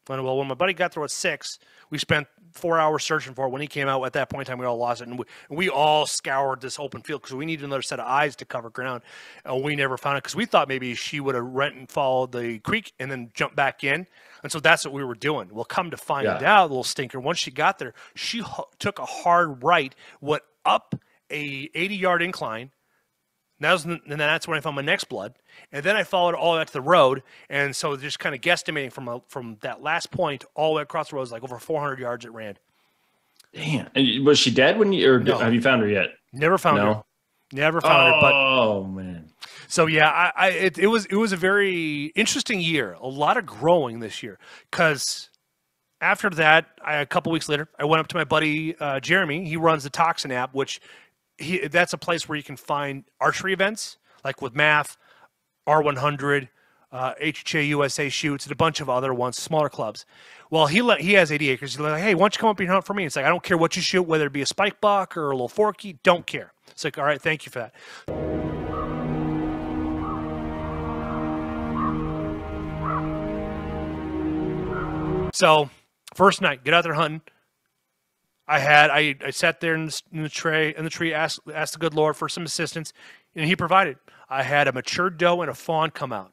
well, when my buddy got there at 6, we spent 4 hours searching for it. When he came out, at that point in time, we all lost it, and we all scoured this open field because we needed another set of eyes to cover ground, and we never found it because we thought maybe she would have went and followed the creek and then jumped back in, and so that's what we were doing. Well, come to find out, little stinker, once she got there, she took a hard right, went up a 80-yard incline. And that's when I found my next blood, and then I followed all the way to the road, and so just kind of guesstimating from that last point all the way across the road, is like over 400 yards it ran. Damn! And was she dead when you, or no. Have you found her yet? Never found her. Never found her. But oh man! So yeah, it was a very interesting year. A lot of growing this year because after that, a couple weeks later, I went up to my buddy Jeremy. He runs the Toxin app, which. That's a place where you can find archery events, like with Math, R100, HHA USA Shoots, and a bunch of other ones, smaller clubs. Well, he has 80 acres. He's like, hey, why don't you come up here and hunt for me? It's like, I don't care what you shoot, whether it be a spike buck or a little forky, don't care. It's like, all right, thank you for that. So, first night, get out there hunting. I sat there in the tree, asked the good Lord for some assistance, and he provided. I had a mature doe and a fawn come out.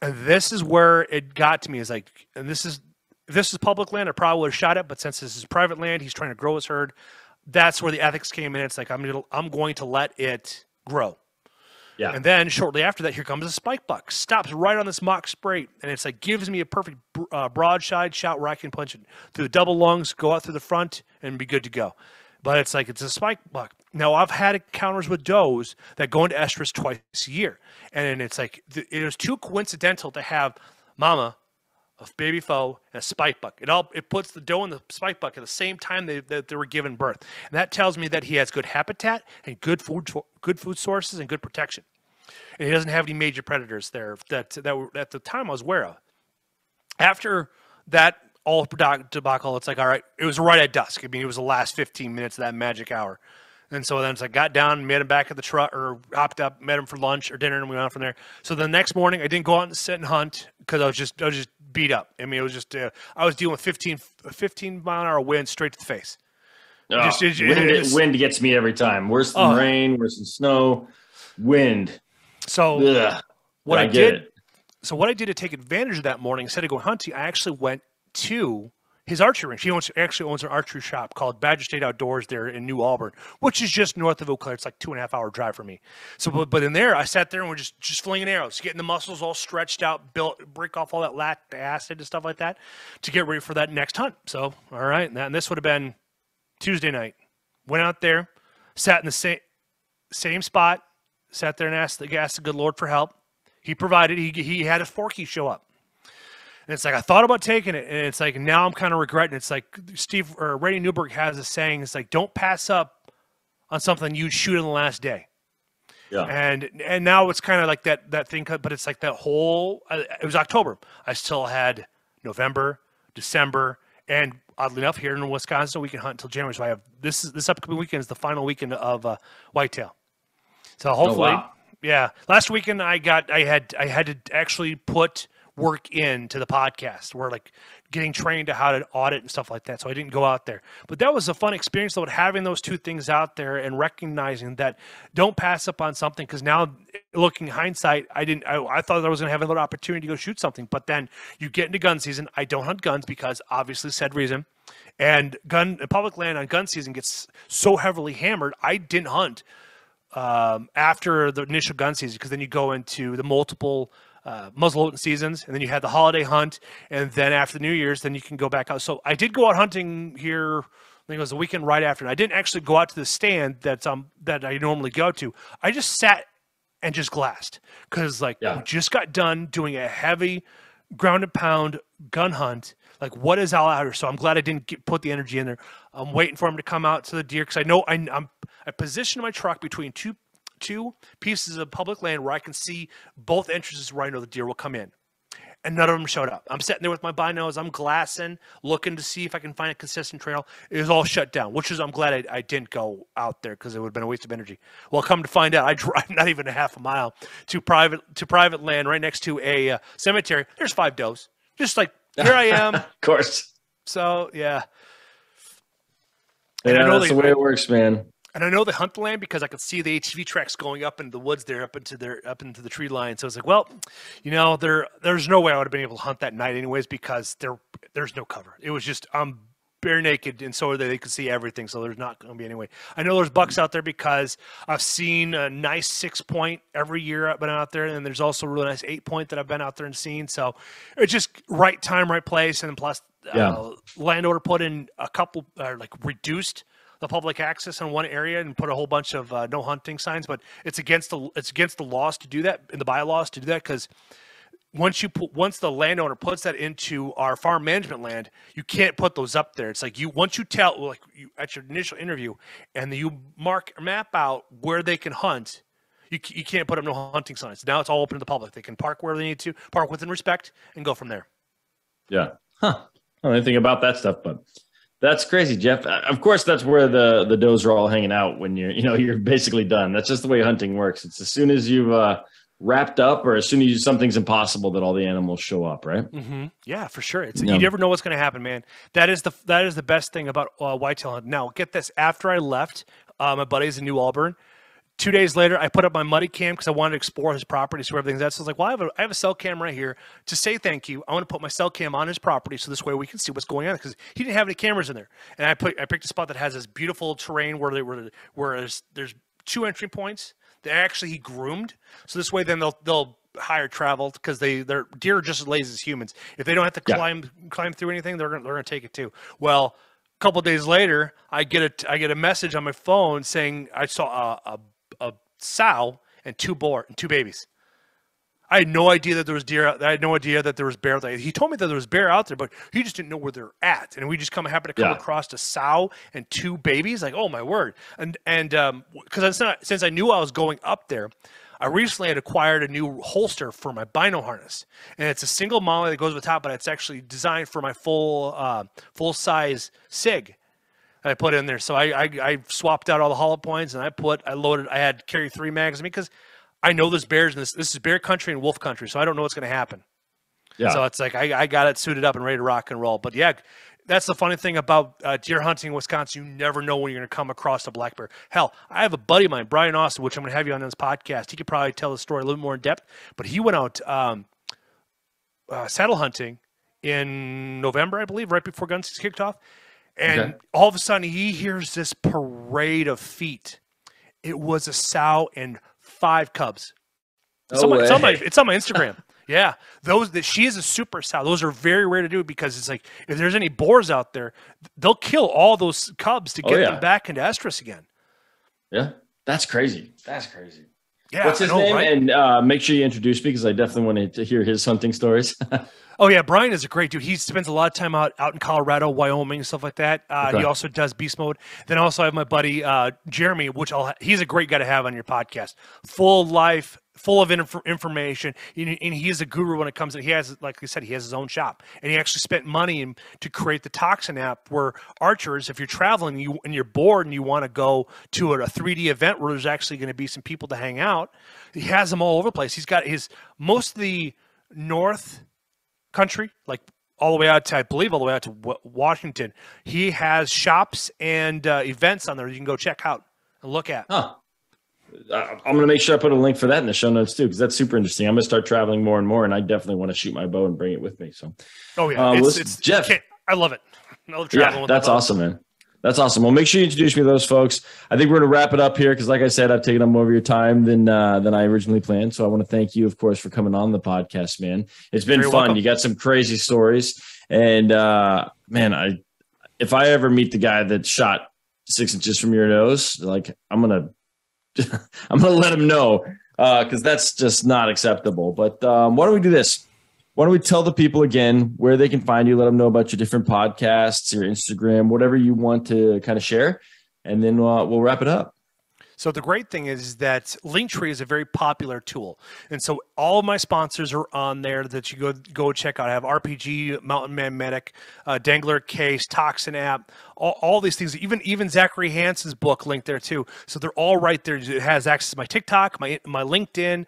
And this is where it got to me. Is like, and if this is public land, I probably would have shot it, but since this is private land, he's trying to grow his herd. That's where the ethics came in. It's like, I'm going to let it grow. Yeah. And then shortly after that, here comes a spike buck. Stops right on this mock spray, and it's like gives me a perfect broadside shot where I can punch it through the double lungs, go out through the front, and be good to go. But it's like it's a spike buck. Now I've had encounters with does that go into estrus twice a year, and it's like it was too coincidental to have mama, a baby foal, and a spike buck. It puts the doe and the spike buck at the same time that they were given birth, and that tells me that he has good habitat and good food sources and good protection, and he doesn't have any major predators there that were at the time I was aware of. After that all debacle, it's like, all right, it was right at dusk. I mean, it was the last 15 minutes of that magic hour. And so then it's like got down, met him back at the truck, or hopped up, met him for lunch or dinner, and we went on from there. So the next morning, I didn't go out and sit and hunt because I was just beat up. I mean, it was just I was dealing with 15-mile-an-hour wind straight to the face. Oh, wind gets me every time. Worse than rain, worse than snow, wind. So what I did to take advantage of that morning, instead of going hunting, I actually went to his archery range. He actually owns an archery shop called Badger State Outdoors there in New Auburn, which is just north of Eau Claire. It's like 2.5-hour drive for me. So, but in there, I sat there and we're just flinging arrows, getting the muscles all stretched out, break off all that lactic acid and stuff like that to get ready for that next hunt. So, all right, and this would have been Tuesday night. Went out there, sat in the same spot, sat there and asked the good Lord for help. He provided. He had a forky show up. And it's like, I thought about taking it, and it's like, now I'm kind of regretting. It's like Ray Newberg has a saying, it's like, don't pass up on something you'd shoot in the last day. Yeah. And now it's kind of like that thing, but it's like that whole, it was October. I still had November, December, and oddly enough, here in Wisconsin, we can hunt until January. So I have this upcoming weekend is the final weekend of whitetail. So hopefully, yeah. Last weekend I had to actually put work into the podcast. We're like getting trained to how to audit and stuff like that. So I didn't go out there, but that was a fun experience though, having those two things out there and recognizing that don't pass up on something. Cause now looking hindsight, I thought I was going to have another opportunity to go shoot something, but then you get into gun season. I don't hunt guns because obviously said reason, and public land on gun season gets so heavily hammered. I didn't hunt after the initial gun season, because then you go into the multiple muzzleloading seasons, and then you had the holiday hunt, and then after New Year's, then you can go back out. So I did go out hunting here. I think it was the weekend right after. And I didn't actually go out to the stand that I normally go to. I just sat and just glassed. Because we just got done doing a heavy ground and pound gun hunt. Like, what is all out here? So I'm glad I didn't put the energy in there. I'm waiting for him to come out to the deer because I know I positioned my truck between two pieces of public land where I can see both entrances where I know the deer will come in. And none of them showed up. I'm sitting there with my binos. I'm glassing, looking to see if I can find a consistent trail. It was all shut down, which is I'm glad I didn't go out there because it would have been a waste of energy. Well, come to find out, I drive not even a half a mile to private land right next to a cemetery. There's 5 does. Just like, here I am. Of course. So, yeah. And I know that's the way it works, man. And I know they hunt the land because I could see the ATV tracks going up into the woods there, up into the tree line. So I was like, well, there's no way I would have been able to hunt that night anyways because there's no cover. It was just bare naked, and so they could see everything. So there's not going to be any way. I know there's bucks out there because I've seen a nice 6-point every year I've been out there, and there's also a really nice 8-point that I've been out there and seen. So it's just right time, right place, and plus landowner put in a couple reduced the public access in one area and put a whole bunch of no hunting signs, but it's against the laws to do that, in the bylaws to do that, because once the landowner puts that into our farm management land, you can't put those up there. It's like once you tell at your initial interview and you map out where they can hunt, you can't put up no hunting signs. Now it's all open to the public. They can park where they need to, park within respect, and go from there. Yeah. Huh. I don't know anything about that stuff, but that's crazy, Jeff. Of course, that's where the does are all hanging out when you're basically done. That's just the way hunting works. It's as soon as you've wrapped up or as soon as something's impossible that all the animals show up, right? Mm-hmm. Yeah, for sure. You never know what's going to happen, man. That is the best thing about whitetail hunting. Now, get this. After I left, my buddies in New Auburn, 2 days later, I put up my Muddy cam because I wanted to explore his property, so everything's at. So I was like, well, I have a cell cam right here to say thank you. I want to put my cell cam on his property so this way we can see what's going on because he didn't have any cameras in there. And I picked a spot that has this beautiful terrain where there's 2 entry points that actually he groomed. So this way, then they'll hire travel because their deer are just as lazy as humans. If they don't have to climb through anything, they're gonna take it too. Well, a couple of days later, I get a message on my phone saying I saw a sow and 2 babies. I had no idea that there was deer out there. I had no idea that there was bear there. He told me that there was bear out there, but he just didn't know where they're at. And we just happened to come across a sow and 2 babies. Like, oh my word! And because since I knew I was going up there, I recently had acquired a new holster for my bino harness, and it's a single molly that goes with the top, but it's actually designed for my full size SIG. I put in there. So I swapped out all the hollow points and I had carry 3 mags because I know there's bears in this is bear country and wolf country. So I don't know what's going to happen. Yeah. So it's like, I got it suited up and ready to rock and roll. But yeah, that's the funny thing about deer hunting in Wisconsin. You never know when you're going to come across a black bear. Hell, I have a buddy of mine, Brian Austin, which I'm going to have you on this podcast. He could probably tell the story a little more in depth, but he went out saddle hunting in November, I believe, right before gun season kicked off. And all of a sudden, he hears this parade of feet. It was a sow and 5 cubs. It's on my Instagram. Yeah, she is a super sow. Those are very rare to do because it's like if there's any boars out there, they'll kill all those cubs to get them back into estrus again. Yeah, that's crazy. That's crazy. Yeah, what's his name? Right? And make sure you introduce me because I definitely wanted to hear his hunting stories. Oh, yeah. Brian is a great dude. He spends a lot of time out in Colorado, Wyoming, stuff like that. He also does beast mode. Then also I have my buddy Jeremy, he's a great guy to have on your podcast. Full of information. And he is a guru when it comes to, he has, like I said, he has his own shop. And he actually spent money to create the Toxin app where archers, if you're traveling and you're bored and you want to go to a 3D event where there's actually going to be some people to hang out, he has them all over the place. He's got most of the north country, like all the way out to Washington. He has shops and events on there you can go check out and look at. Huh. I'm going to make sure I put a link for that in the show notes too, because that's super interesting. I'm going to start traveling more and more, and I definitely want to shoot my bow and bring it with me. So, oh yeah, it's Jeff. I love it. I love traveling. Yeah, that's awesome, man. That's awesome. Well, make sure you introduce me to those folks. I think we're going to wrap it up here because, like I said, I've taken up more of your time than I originally planned. So I want to thank you, of course, for coming on the podcast, man. It's been fun. Welcome. You got some crazy stories, and man, if I ever meet the guy that shot 6 inches from your nose, like I'm gonna let him know because that's just not acceptable. But why don't we do this? Why don't we tell the people again where they can find you? Let them know about your different podcasts, your Instagram, whatever you want to kind of share, and then we'll wrap it up. So the great thing is that Linktree is a very popular tool. And so all of my sponsors are on there that you go check out. I have RPG, Mountain Man Medic, Dangler Case, Toxin app, all these things. Even Zachary Hansen's book linked there too. So they're all right there. It has access to my TikTok, my LinkedIn.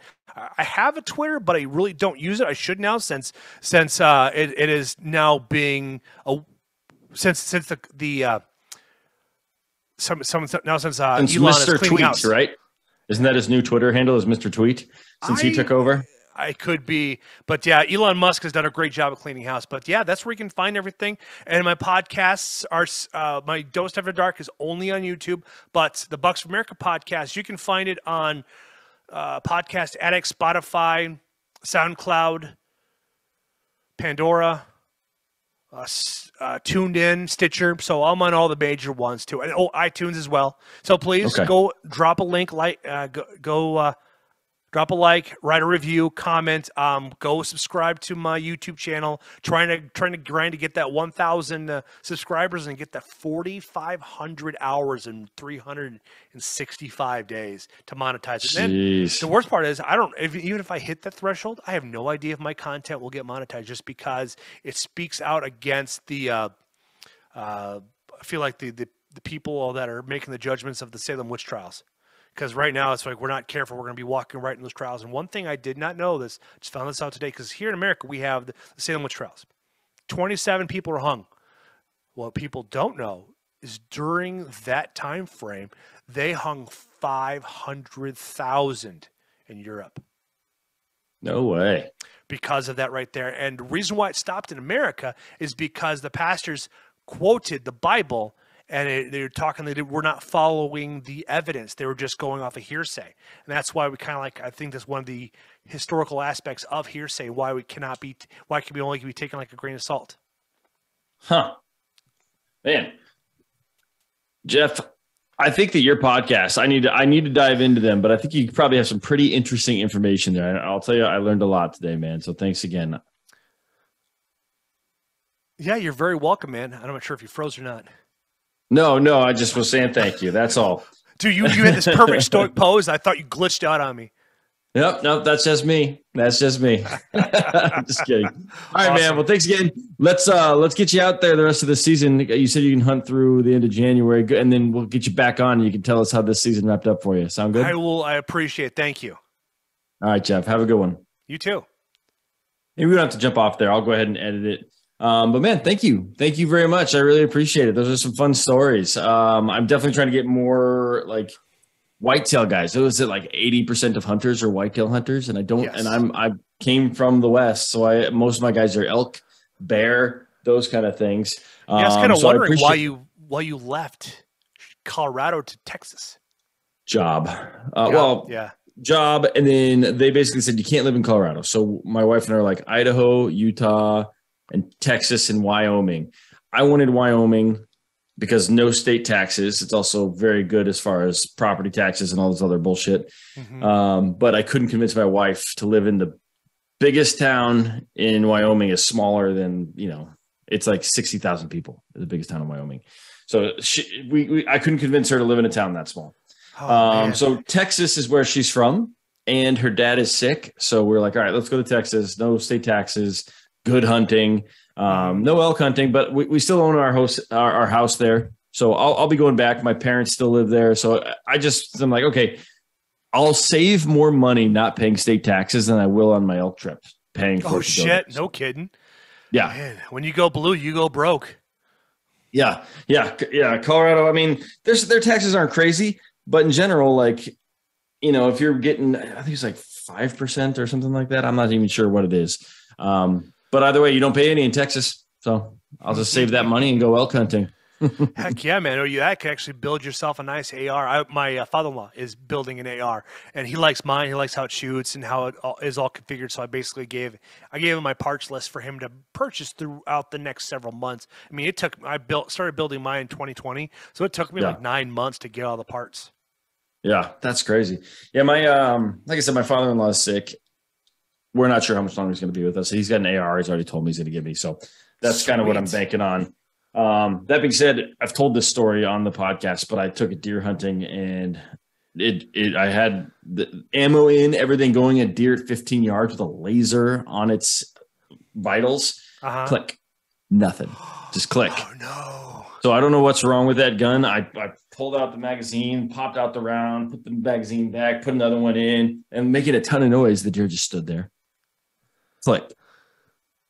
I have a Twitter, but I really don't use it. I should now since it is now being since the since Elon Mr. is cleaning Tweet, house. right? Isn't that his new Twitter handle? Is Mr. Tweet since he took over? I could be, but yeah, Elon Musk has done a great job of cleaning house. But yeah, that's where you can find everything. And my podcasts are my Dose After Dark is only on YouTube, but the Bucks of America podcast, you can find it on Podcast Addict, Spotify, SoundCloud, Pandora, Tuned In, Stitcher. So I'm on all the major ones too, and iTunes as well. So please go drop a link, drop a like, write a review, comment. Go subscribe to my YouTube channel. Trying to grind to get that 1,000 subscribers and get that 4,500 hours in 365 days to monetize it. And then the worst part is even if I hit that threshold, I have no idea if my content will get monetized just because it speaks out against the. I feel like the people that are making the judgments of the Salem witch trials. Because right now it's like we're not careful. We're going to be walking right in those trials. And one thing I did not know just found this out today, because here in America we have the Salem witch trials. 27 people are hung. What people don't know is during that time frame, they hung 500,000 in Europe. No way. Because of that right there. And the reason why it stopped in America is because the pastors quoted the Bible. And they were talking, they were not following the evidence. They were just going off of hearsay. And that's why we kind of I think that's one of the historical aspects of hearsay, why it can only be taken like a grain of salt. Huh. Man. Jeff, I think that your podcast, I need to dive into them, but I think you probably have some pretty interesting information there. I'll tell you, I learned a lot today, man. So thanks again. Yeah, you're very welcome, man. I'm not sure if you froze or not. No, I just was saying thank you. That's all. Dude, you had this perfect stoic pose. I thought you glitched out on me. Nope, that's just me. That's just me. Just kidding. All right, man. Well, thanks again. Let's get you out there the rest of the season. You said you can hunt through the end of January, and then we'll get you back on and you can tell us how this season wrapped up for you. Sound good? I will. I appreciate it. Thank you. All right, Jeff. Have a good one. You too. Maybe we don't have to jump off there. I'll go ahead and edit it. But man, thank you very much. I really appreciate it. Those are some fun stories. I'm definitely trying to get more like whitetail guys. So is it like 80% of hunters are whitetail hunters? And I don't, yes. And I came from the West. So most of my guys are elk, bear, those kind of things. Yeah, I was kind of wondering why you left Colorado to Texas. Job. Job. And then they basically said, you can't live in Colorado. So my wife and I are like Idaho, Utah, and Texas and Wyoming. I wanted Wyoming because no state taxes. It's also very good as far as property taxes and all this other bullshit. Mm-hmm. But I couldn't convince my wife to live in the biggest town in Wyoming is smaller than, it's like 60,000 people, the biggest town in Wyoming. So I couldn't convince her to live in a town that small. So Texas is where she's from and her dad is sick. So we're like, all right, let's go to Texas. No state taxes. Good hunting, no elk hunting, but we still own our house there. So I'll be going back. My parents still live there. So I'm like, okay, I'll save more money not paying state taxes than I will on my elk trips paying for it. Oh shit. No kidding. Yeah. Man, when you go blue, you go broke. Yeah. Colorado. I mean, their taxes aren't crazy, but in general, like, if you're getting, I think it's like 5% or something like that. I'm not even sure what it is. But either way, you don't pay any in Texas. So I'll just save that money and go elk hunting. Heck yeah, man. You can actually build yourself a nice AR. My father-in-law is building an AR, and he likes mine. He likes how it shoots and how it is all configured. So I basically gave him my parts list for him to purchase throughout the next several months. I mean, started building mine in 2020. So it took me like 9 months to get all the parts. Yeah, that's crazy. Yeah, my like I said, my father-in-law is sick. We're not sure how much longer he's going to be with us. He's got an AR. He's already told me he's going to give me. So that's kind of what I'm banking on. That being said, I've told this story on the podcast, but I took a deer hunting and I had the ammo in, everything going, a deer at 15 yards with a laser on its vitals. Click. Nothing. Just click. Oh, no. So I don't know what's wrong with that gun. I pulled out the magazine, popped out the round, put the magazine back, put another one in, and making a ton of noise. The deer just stood there. Click.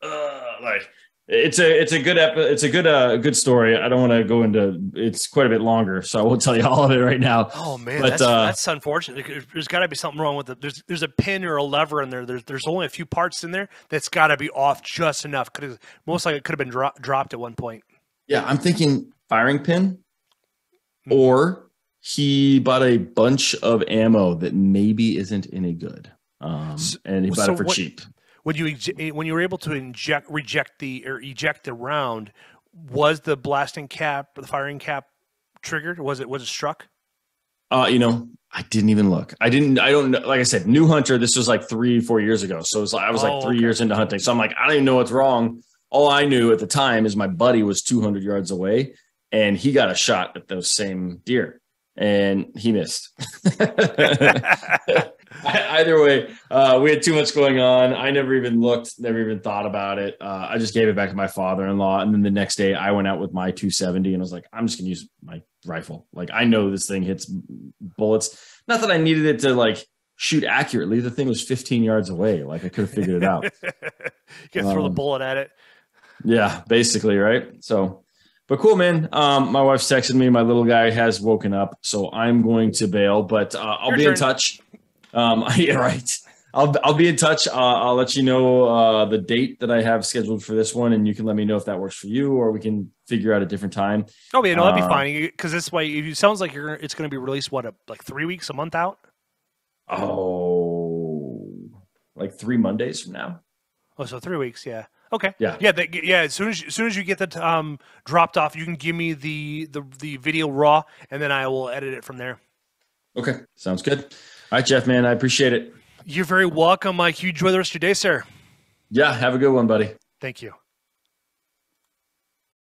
Like it's a good story. I don't want to go into. It's quite a bit longer, so I won't tell you all of it right now. Oh man, but, that's unfortunate. There's got to be something wrong with it. There's a pin or a lever in there. There's only a few parts in there that's got to be off just enough. Most likely it could have been dropped at one point. Yeah, I'm thinking firing pin, or he bought a bunch of ammo that maybe isn't any good, and he bought it for cheap. When you were able to eject the round, was the blasting cap, the firing cap triggered? Was it struck? I didn't even look. I don't know. Like I said, new hunter. This was like 3-4 years ago. So I was like 3 years into hunting. So I'm like, I don't even know what's wrong. All I knew at the time is my buddy was 200 yards away and he got a shot at those same deer and he missed. Either way, we had too much going on. I never even looked, never even thought about it. I just gave it back to my father-in-law. And then the next day I went out with my 270 and I was like, I'm just going to use my rifle. Like, I know this thing hits bullets. Not that I needed it to like shoot accurately. The thing was 15 yards away. Like, I could have figured it out. You can throw the bullet at it. Yeah, basically. Right. So, but cool, man. My wife's texted me. My little guy has woken up, so I'm going to bail, but I'll be in touch. Yeah, right. I'll be in touch. I'll let you know the date that I have scheduled for this one, and you can let me know if that works for you, or we can figure out a different time. Oh yeah, no, that'd be fine. Because this way, it sounds like it's going to be released. What, like 3 weeks, a month out? Oh, like 3 Mondays from now. Oh, so 3 weeks. Yeah. Okay. Yeah. Yeah. As soon as you get that dropped off, you can give me the video raw, and then I will edit it from there. Okay. Sounds good. All right, Jeff, man. I appreciate it. You're very welcome, Mike. You enjoy the rest of your day, sir. Yeah. Have a good one, buddy. Thank you.